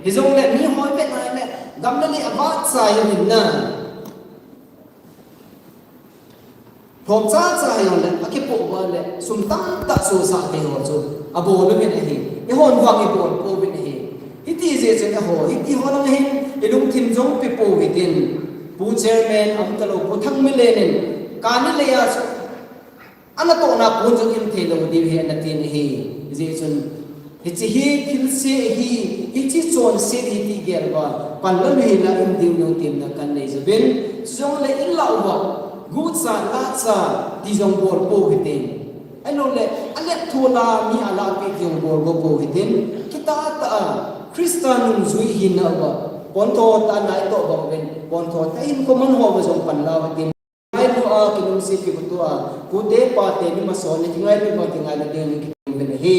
hizong le mi hoi ben na le gam na ni abat sa yin na phom cha cha yon le ake po ba le sum tam ta so sa te ho chu abo lo ben hi e hon wang e bon ko ben hi iti je chen ho iti ho lang hin ilung thim jong pe po witin pu chairman am ta lo ko thang me le nen ka ni le ya ana to na pun jong im the lo di he na tin hi je chun hi chi hi phil se hi chi chon se hi ti ger ba pan lo hi la im ding no tim na kan nei je ben jong le in lau ba gut sa la sa ti jong bor po hitin ai lo le ale thula mi ala pe jong bor go po hitin kita ta Kristan nung zui hin na ba pon to ta nai to ba ben pon to ta in ko man ho ba jong pan la hitin ai lo a kinung si ki bu a ku te pa te ni ma so ni ngai pe ma ti ngai le ni ki ben he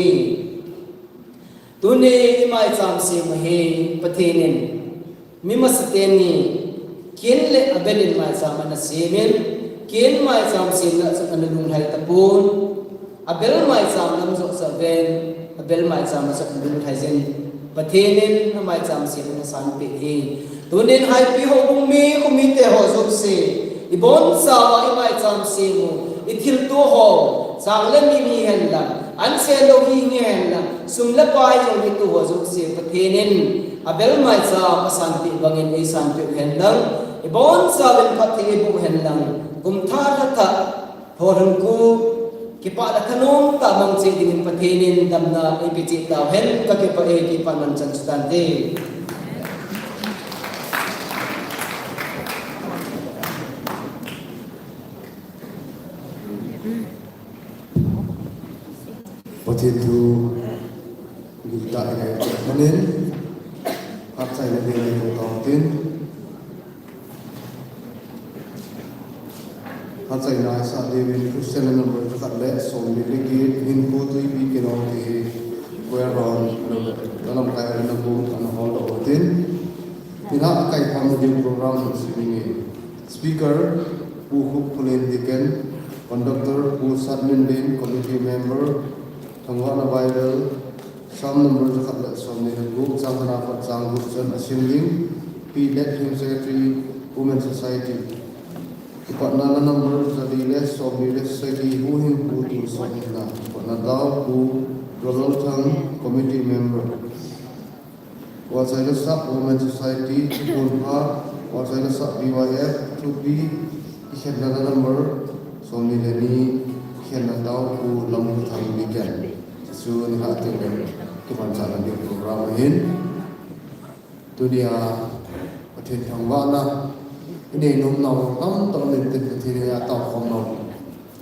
tune imai cham se mahe pathenin mimasateni kienle abelin mai cham na semen kien mai cham se na sakana lung hai tapun abel mai cham lam zo saben abel mai cham sa lung hai zen pathenin mai cham se na san pe he tunin Haipi ho bung mi kumite ho zo se ibon sa wa imai cham se mu ithil to ho sangle mi hen la an se lo hi ngen la sum la pai jong hi tu ho zo se pathenin abel mai cham asan pi bangin ei san pe hen lang ibon sa ben pathe bu hen lang kum tha tha thoran ku kipa la thanom ta mang che ding pathenin damna ei pi chi ta hen ka ke pa e ki pan man chan stan de Pathin thu gita ai manin hat sai na ding ko tong tin hat sai na sa de win Christian number ka le so mi ligi in ko tu bi ke no ti where on dalam kaya na ko an hol do tin tina kai pam di program sini speaker pu hu pulen diken conductor pu sadmin din committee member Communal Bible, some numbers of the Sunday group, some of the groups and assembling, PDET Secretary, Women's Society. But none numbers of the less of the society who him who to Sonina, but Nadal who Lholhun committee member. Was I the sub Women's Society, Haipi, was I the sub BYF to be, he had another number, so Milani, he had Nadal who long time began. So ni hati ni kita jalan di program ini. Tu dia patin yang mana ini nom nom nom tahu ni patin dia tahu kom nom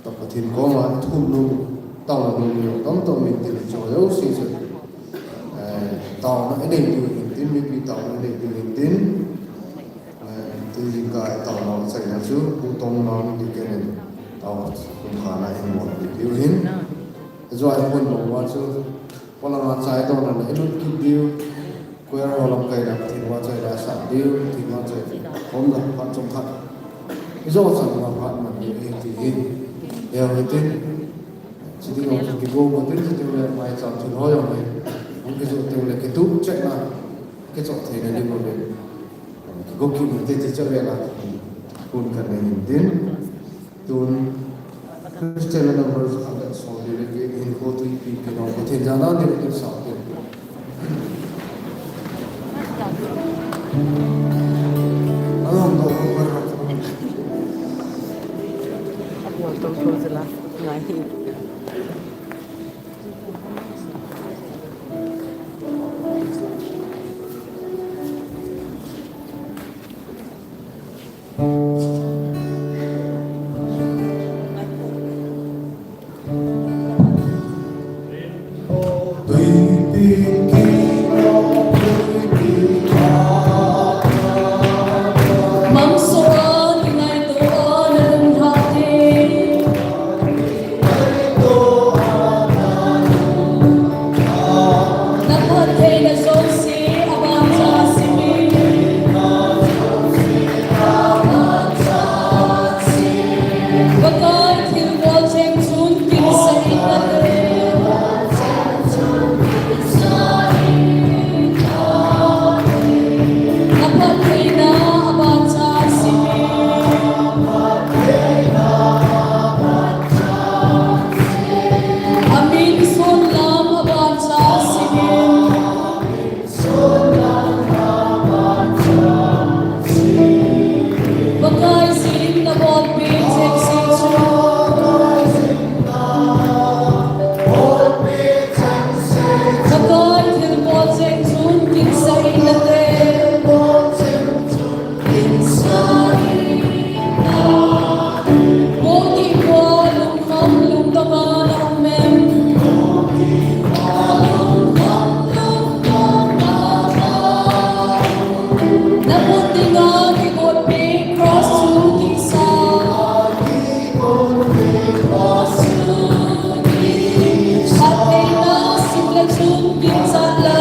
tahu patin kom ah tu nom tahu nom nom tahu ni patin jauh sih sih. Tahu ini tu patin ni tahu ini tu patin. Tu jika tahu nom saya tu putong nom di kene tahu kumkana ini mau diuhin. Do I want to watch it? One of my side on an energy deal, where all of kind of thing was a deal, thing was a home the punch of cut. It's also an apartment in 88. Yeah, we did. Sitting on the go, but this is the way my son to Royal. I'm going to like a two check now. Get up here and live with it. Go keep the teacher. Put can in Christian numbers of that song in 40 people of the Jana in South. Sa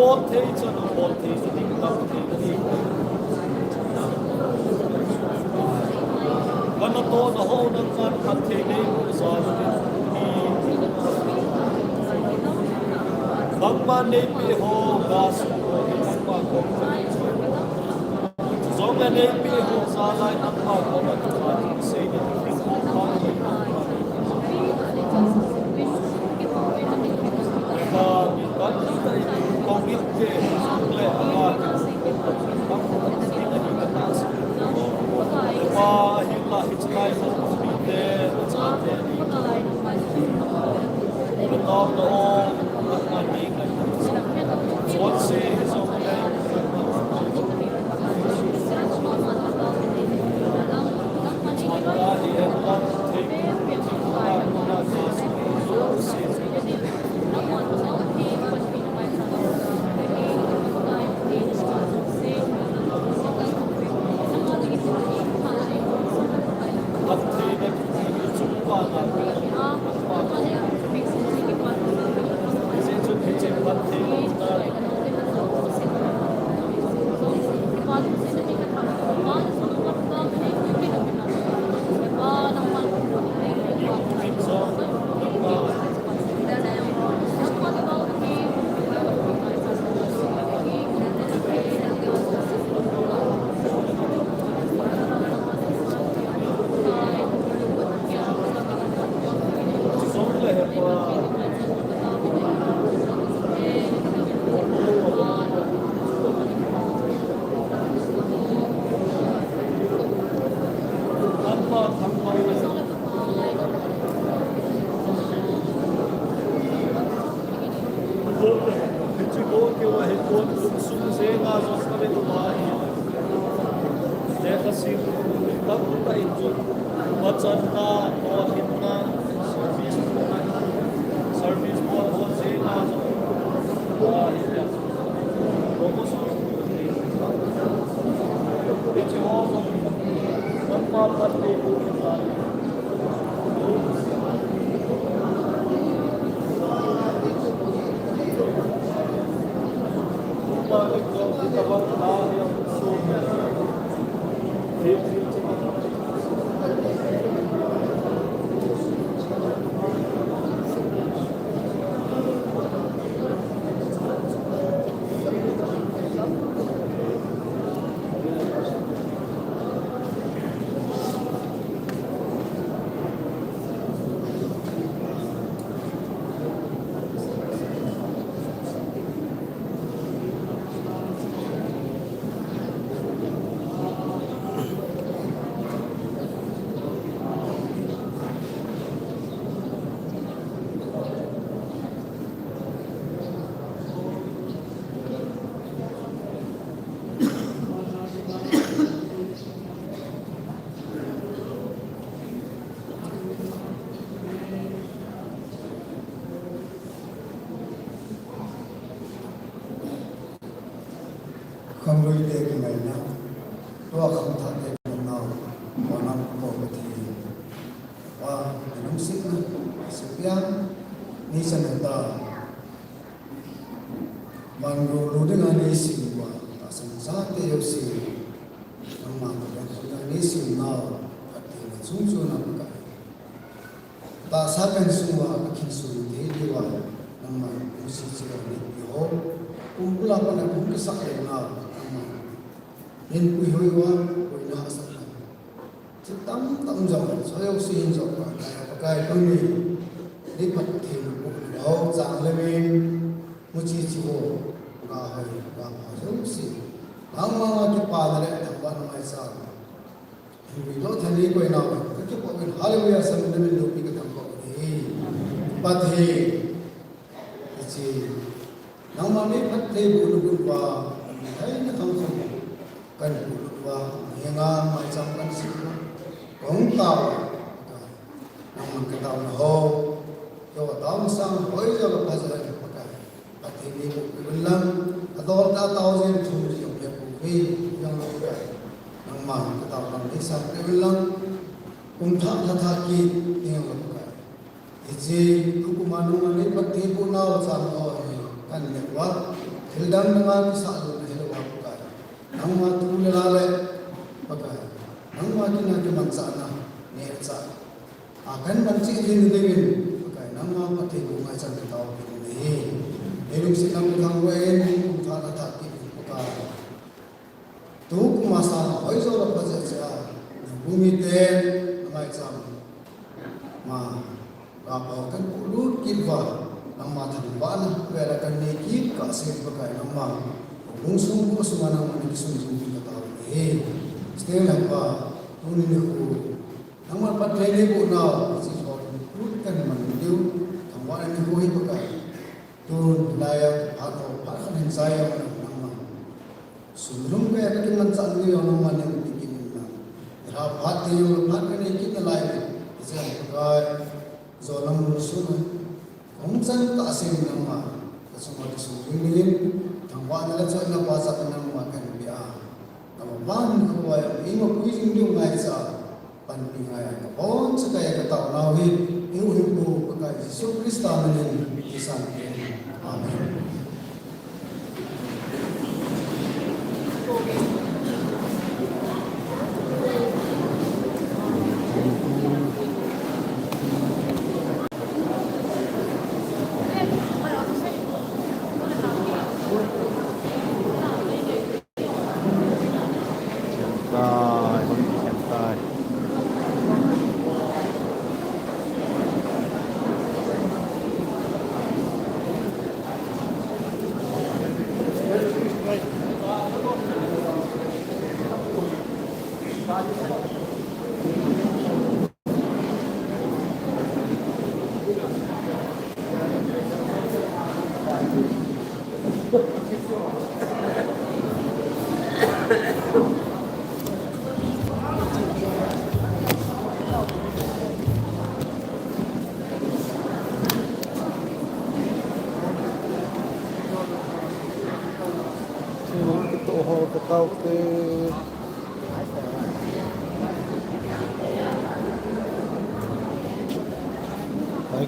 bom thế cho nó bom thế cho đi tập thế đi và nó to nó hậu nó còn thật thế đi rồi băng ban đi bị hồ gas băng băng do cái đi bị hồ ra lại nằm vào có một cái xây dựng và bị tấn công công nghiệp chế lệ và hiện là hiện tại là bị tệ cho thế thì đó đó là đi cái what say is okay không nuôi để cái ngày nào tôi không thật để lần nào có năm có một thì và nông sinh sự pian ni san ta mang đồ đồ dengan ni sinh và ta san sa te yo si nang ma ta ni sinh nào thì là sung sung nằm cả ta sa kan sung wa kin sung te di wa nang ma ni sinh si ni yo kumpula pa na kum sa ka na nên quy hoạch hóa quy na sắc này chứ tắm dòng số yêu sinh dòng và cái con mình đi bắt thì một đầu dạng lên mình một chi hồ và hơi và giống gì hàng mang cái pa này thằng bạn mai sao vì đó thành đi quay nào cái bộ mình Hallelujah sang đến mình lúc cái thằng bạn đi bắt thì chỉ nang mang đi bắt thì bộ lúc qua thấy nó không cần và hiện mai trong căn sự cũng tàu nằm cái tàu nó hồ cho tàu sang hỏi cho là bao giờ cái bắt thì đi một cái lần tàu tàu trên thùng dùng để phục vi trong nó cái nằm mà cái tàu nằm đi sang cái lần cũng thắt kỳ nhiều cái thì gì cũng mà nó lấy bắt thì cũng nào sang rồi cần nhận quá Hildam dengan kisah lu hidup aku kan. Nama tu lalai pakai. Nama kita di mansana nersa. Akan mancing ini dengan pakai. Nama mati bunga cantik tahu ini. Hidup silam dengan wen utara tak pakai. Tu kumasa hoizo la pasca. Bumi ten nama exam. Ma apa kan kulut kilva. Nama terbuana, berakan neki kasih pakai nama. Bungsung ko sumana mo kisung kita tahu. Sekarang apa? Tunin ko. Nama patlay ko na si kulut kan mandiu. Kawan ni ko pakai. Tun layak atau pakan saya nama. Sebelum kaya kita mencari nama yang bikin nama. Rapat yang pakai neki layak. Saya pakai zona musuh. Mungkin tak asing nama, semua disungguhin, tangwa nala so na pasat ng makan biya. Naman ko ay imo kuising yung ngaisa panpingaya kapon sa kaya katao nawin iuhin ko pagka Yesus Kristo namin isang Amen.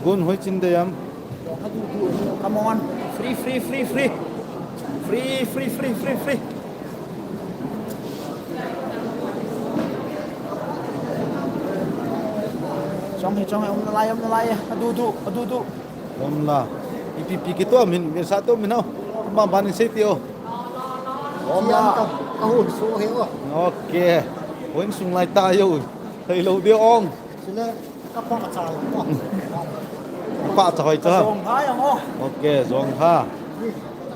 Gun hoi chin de yam. Come on. Free. Trong ông lai. Adu. Om la. Ipi kito min satu minau. Ma banin setio. Om la. Kahun so hewa. Okay. Hoin sung lai tayo. Thầy lâu dia ong. Sila kapang atsal mo. Pa choi cha. Song hai ông. Okay, zong ha.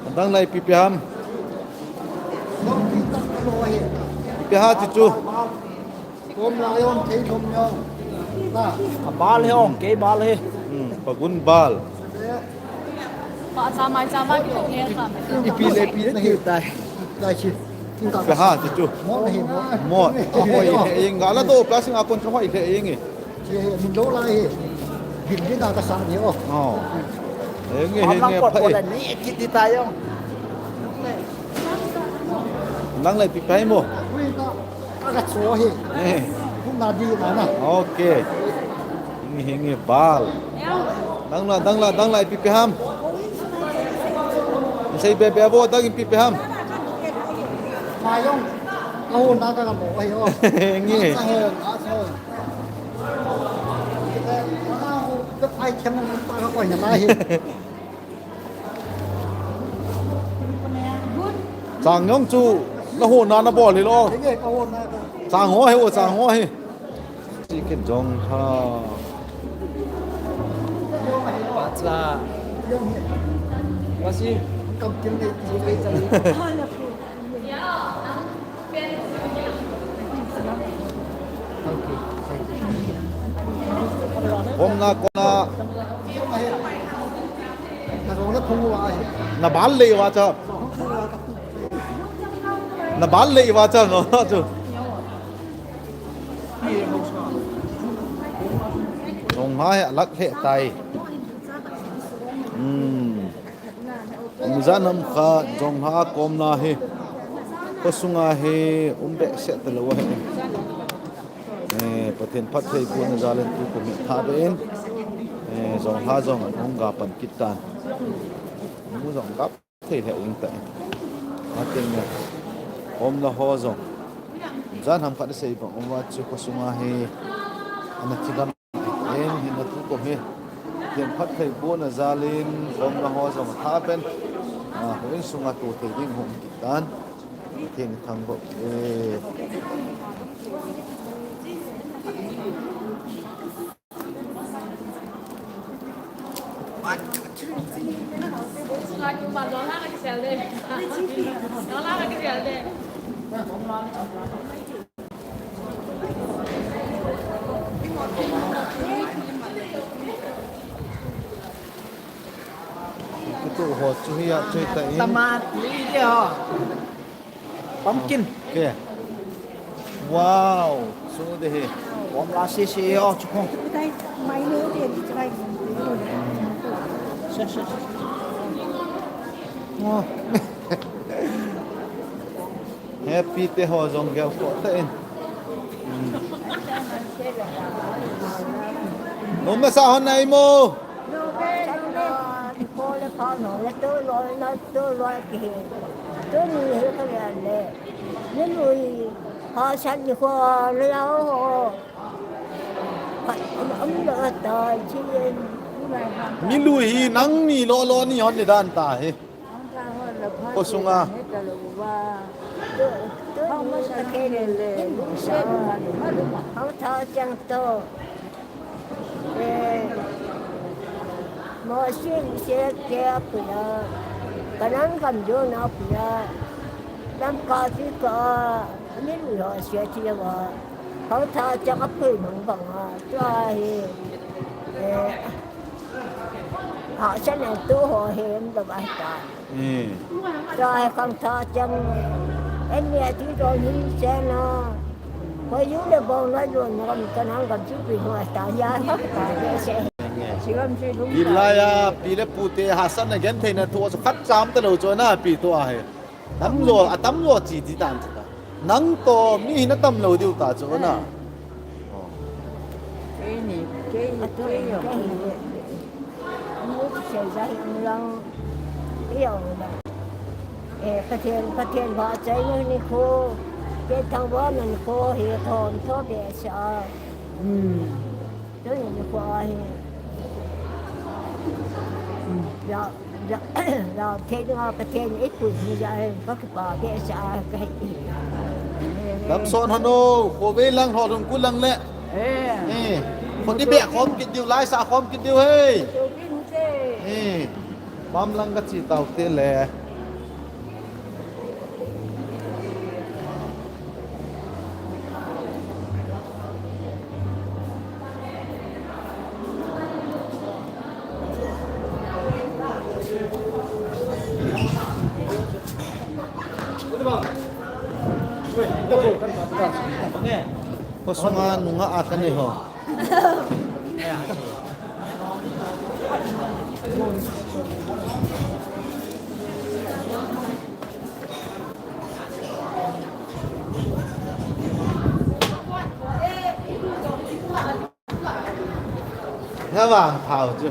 Andang lai pipiam. Nong kita kalohi. Piha chu. Kom layon kay kom yo. Na, Bal he ông, cái bal he. Pagun bal. Họ sama cái tổ nghe cả. ipile na hitay. Dai chi. Piha chu. Mo na hin. Mo. Hoi he ing ala do plus ng akon hoi he ing. Chi min lo lai. Hindi na kasang niyo. Oh. Ing Ông đang quật he. là ní chít đi tay không? Andang lai pipai mo. Uy na agad so hi. Eh. Kung nadi na na. Okay. Hingi bal. Dang la pipiham. Say bebe abo dang pipiham. Mayong kahun na ka mo ay oh. Hingi. Sa hen, asa. Ana ko kapay kami para ko na lahi. Sang nhong chu na ho na na bol hi lo. Sige kahun na ka. Sang ho he. Chicken jong ha. Là Wasi. Cầm kiếm này thì bây giờ Hôm na ko na nó không qua na bal le wa cha. Na bal le wa cha no chu. Jong ha he lak he tai. Muzanam kha jong ha kom na he. Kosunga he umbe se telo he. Pathen phat thei bun zalen tu ko mi tha ben. Jong ha jong ong ga pan kitan. Mu jong gap thầy theo ứng tại mà tiền nè hôm là ho rồi gian ham khát xây bằng ông chú có sung he anh chỉ cần em hiện là tu công he tiền phát thầy bố là gia lên hôm là ho rồi mà tháp bên hôm sung tu thầy đi hôm kitan tiền thằng bộ Lagi balon lah lagi sel deh. Balon lagi sel deh. cái tụ hồ chui à chui tại Tamat lý ho. Pumpkin. kìa wow xuống đây Om la si ho chukong. Đây, máy nữa thì đây. happy te ho zong gel ko ta in nôm na sa hon nai mo Cô là con nó tôi lôi kì tôi nuôi hết cái này nên nuôi họ sanh thì họ léo họ ấm đỡ trời chi mi lui hi nang ni lo ni hon ni dan ta he cô sung à không có sao cái này không thao chẳng to mà xin kia bây giờ cáiนั้นcầm vô nó bây giờ làm cá thì có những người họ sẽ chỉ làเขาทาจะกับพื้นของฝั่งตัวhọ sẽ là tu họ hiểm được bài tài rồi không thọ chân em nghe tí rồi những xe nó phải dưới để bồn nó rồi mà còn năng còn chút vì ngoài tạo giá hết cả cái xe chỉ làm gì đúng pi la ya pi le pu te ha san na gen the na thua khat cham ta lo cho na pi to he tam lo chi ti dan ta nang to mi na tam lo diu ta cho na cái nước xảy ra hiện lần yêuประเทศว่าใจนี่โคเป็นทางว่ามันโคเฮทอนทอเบชาตัวนี้โคเราเทศว่าประเทศญี่ปุ่นนี่จะก็คือป่าเบชาก็ให้ลำซอนฮโนโคเวลังทอดงกุลังแหละนี่คนที่เบะคอมกินดิวไล่สาคอมกินดิวเฮ้ยนี่ปั๊มลังกัจีเต่าเตะแหละko sunga nunga akan ni ho nha vàng thảo chứ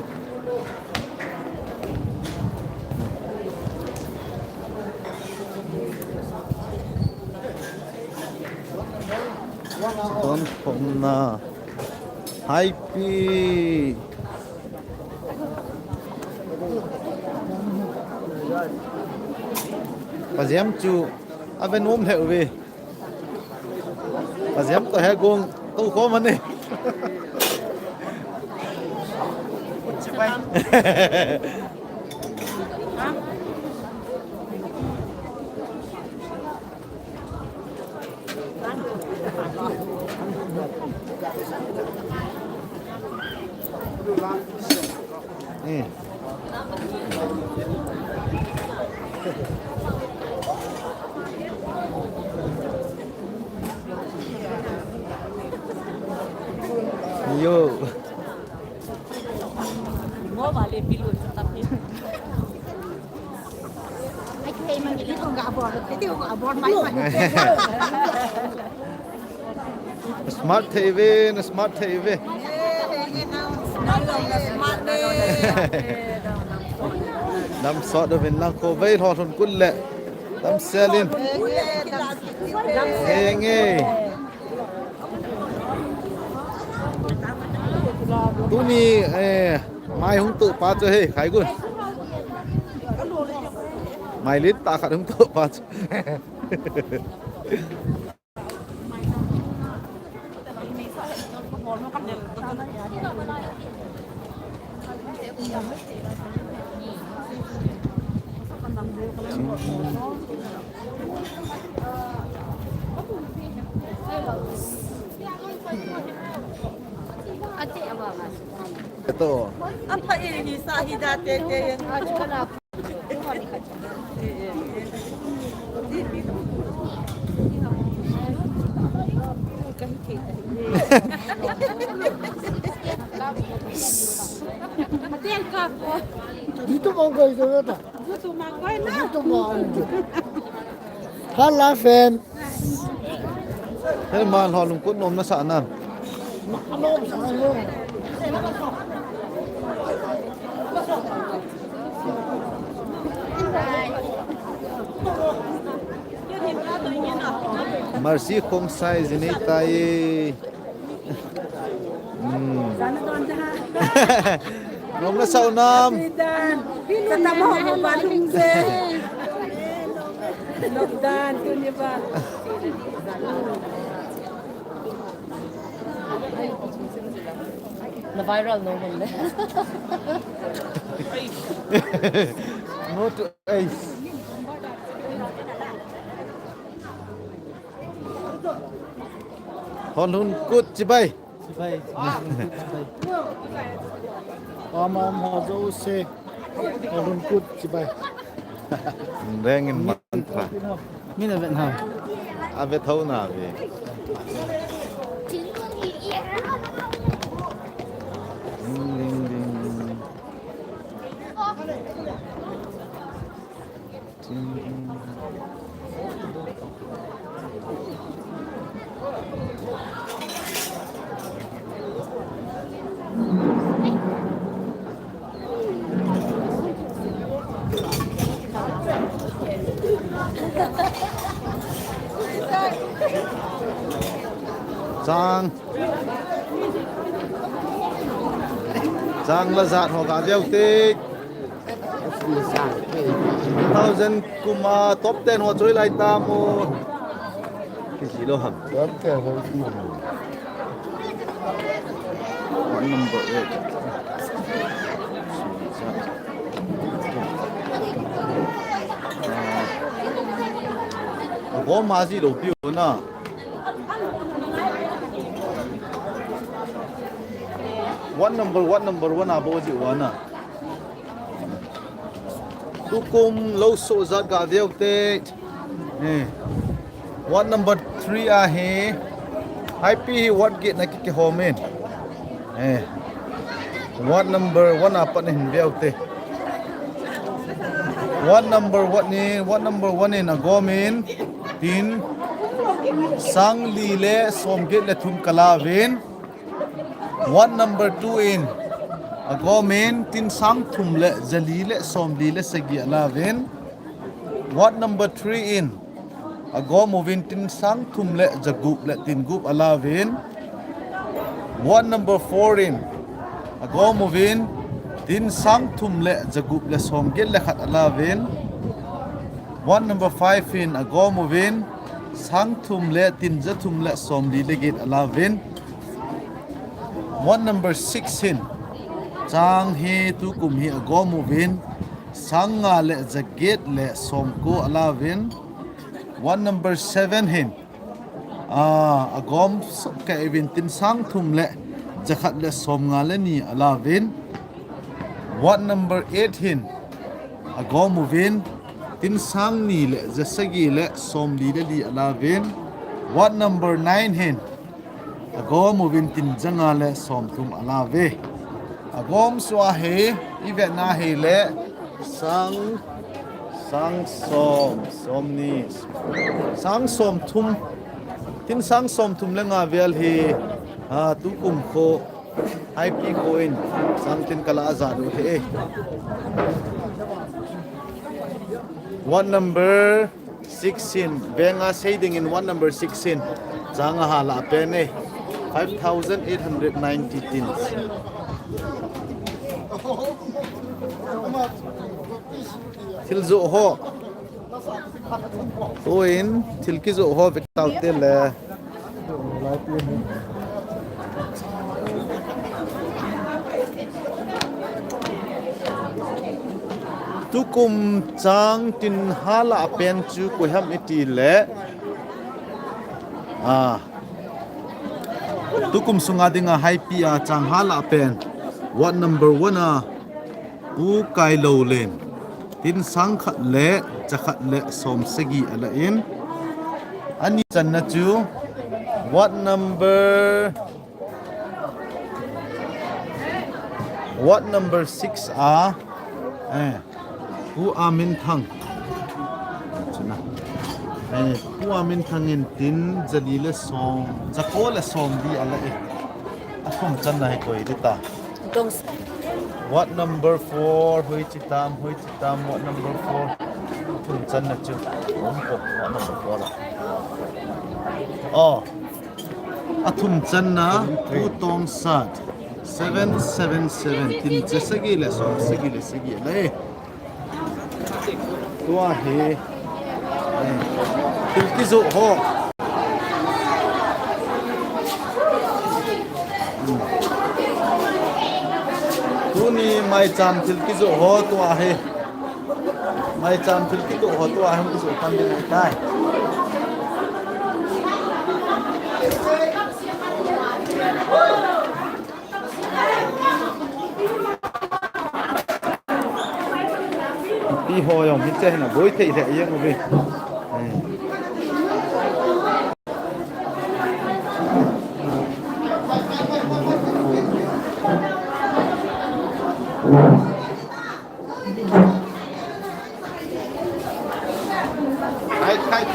Don Communal Haipi Paziam chu aven om theo về Paziam to he gong tu ko man ni Yo. Mau balik pilu tapi. Ai thuê mà nghĩ không gạo bò được cái tiêu gạo bò máy mà Smart TV, na Smart TV. nó là smart đi Nam so do vin lang ko vai Lholhun kun le Nam selin nghe tu ni mai hung tự pa cho he khai gun mai lít ta khát hung tự pa Ito. Apa ini sahida tete yang Dito mo guys, ito. Dito magway na. Dito mo. Hala fam. Thế mà Lholhun kun nom na sa anan. Ano sa ano? Mercy khom sai zini tai. Sana doon dah. Nom na sa unam. Dan. Kata mau balung se. Lockdown tu ni ba. Na viral no man. No to ace. Lholhun kut chi bay. Bay. Pamam hazo se. Lholhun kut si bay. Rengin mantra. Mina ven ha. Ave thau na ve. Ding ding. Sang là giạt họ cả đeo tích 1000 kuma top 10 họ chơi lại ta mo cái gì đâu hầm Top 10 ho ki. one number 8 có mà gì đầu tiêu na one number one abo ji wana tu kum lo so zat ga deu te one number 3 a he Haipi what get na ki homen what number 1 apan hin deu te what number 1 in a gomin tin sang li le som get le thum kalavin one number 2 in agomen tin sang thum le zali le som li le sagi alavin what number 3 in agomovin tin sang thum le jagup le tin gup alavin what number 4 in agomovin tin sang thum le jagup le som gel le khat alavin what number 5 in agomovin sang thum le tin jathum le som li le git alavin one number 16 chang he tu kum hi agomovin sanga le jaget le somko alavin one number 7 hin agom ka evin tin sang thum le jakhat le som nga le ni alavin one number 8 hin agomovin tin sang ni le jasagi le som li le li alavin one number 9 hin agom movin tin janga le som thum alave agom swa he ivet na he le sang som ni sang som thum tin sang som thum le nga vel he tu kum ko Haipi coin sang tin kala za do he What number 16? Benga shading in what number 16? Janga hala pene 5,890 tins. Tilzo ho. Toin tilkizo ho vektaw tele. Tukum chang tin hala pen chu ko ham iti le tukum sunga dinga haipi a chang hala pen what number 1 a u kai lo len tin sang khat le chakhat le som segi ala in ani chan na chu what number 6 a Who amin thang chuna who amin thang in tin jadile song jakole song di ala e asom chan nai koi dita what number 4 hoi chitam what number 4 thun chan na chu ompo what number 4 la athum chan na tu tong sat 777 tin chesagi le song segi le tua he tilkizo ho tuni mai cham tilkizo ho tua he mai cham tilkizo ho tua he so pan de tai đi hồi ông biết chơi là bối thị thế yên của mình khai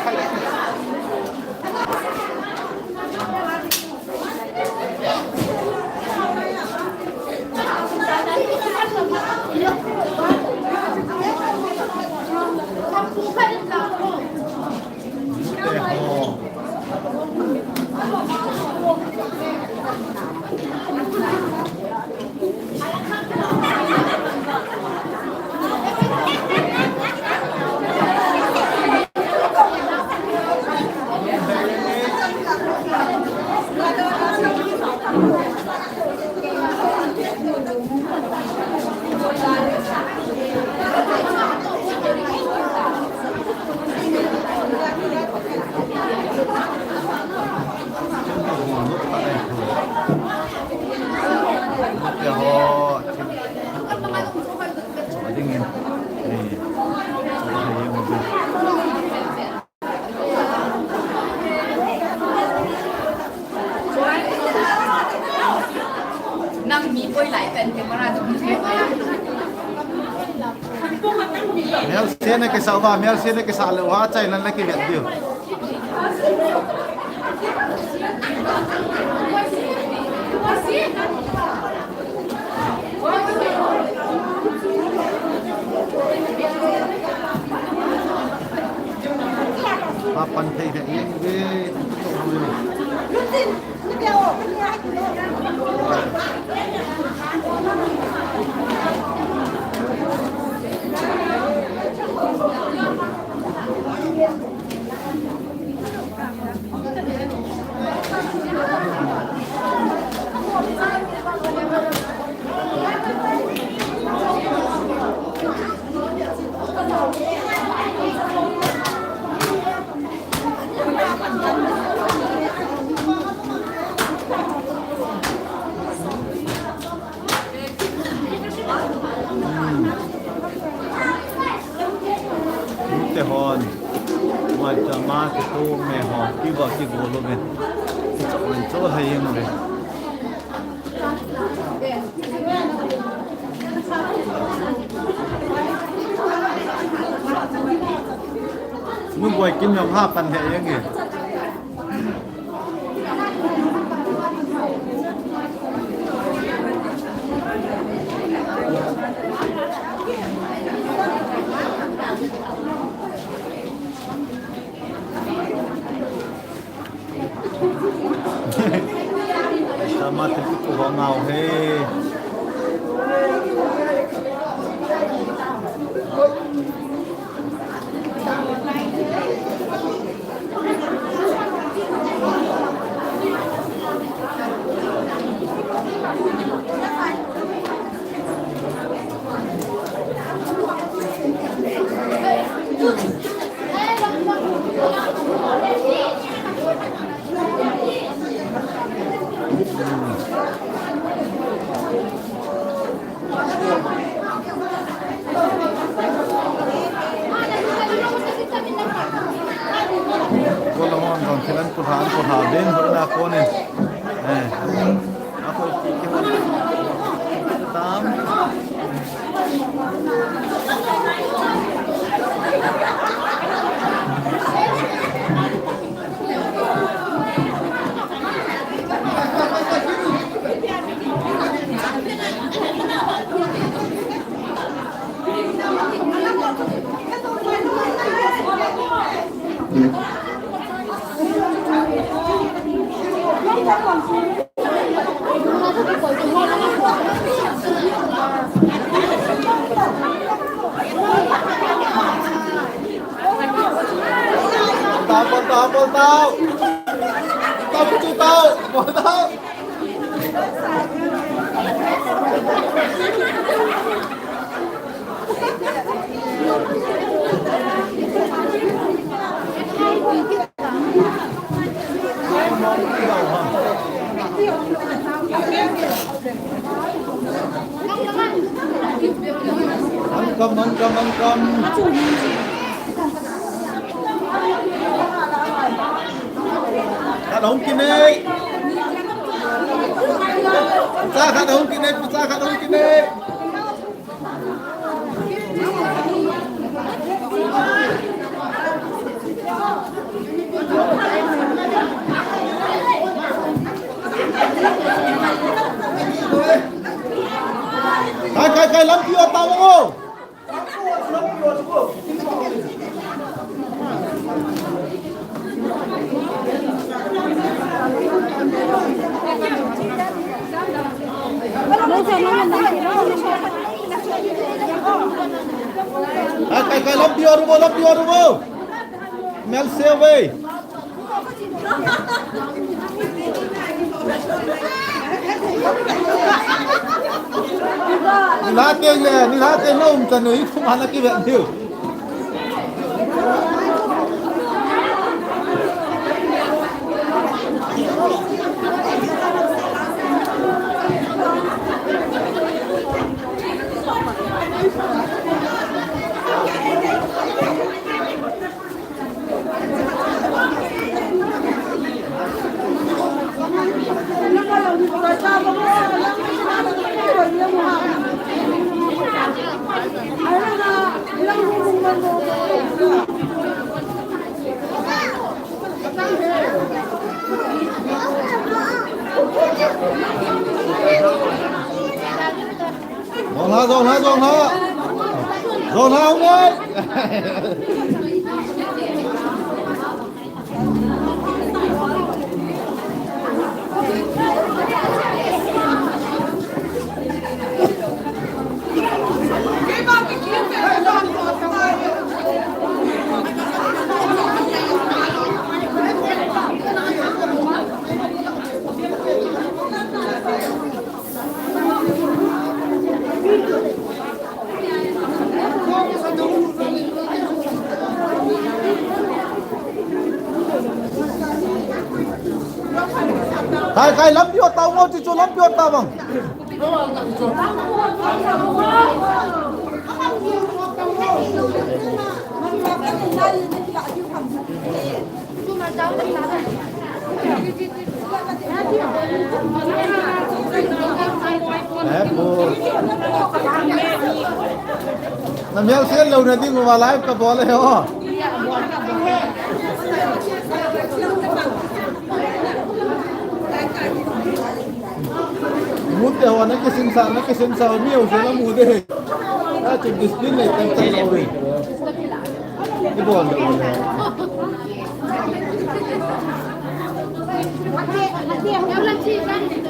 Mel sene ke salva mel sene ke salwa chai lan la ke vet dio papan thei the ing ge hon ngoài chợ ma cái tô mè hòn cái vợ cái gỗ luôn bên mình chỗ hay em rồi nhưng quay kim nhộng ha phần hệ em kì Lholhun kon khilan ku tha den na ko ne ako ki ho tam tao kucu tao Mangkam Khát hống kinh đi Pizza khát hống kinh đi Pizza khát hống kinh đi Cái lắm kia tao không? Cái lắm kia đúng không? Mel xe về. Ni late no umtano ito mana ki video. Dồn không ơi. Kai lắm piot tao ngô chứ cho lắm piot tao bằng. Nam yang sian lâu nanti ngua live ka boleh ho. Mute ho na kisin sa miu sila mude. Ah chuk display le tan ori. Ibo anda boleh. Hati yang lanci kan.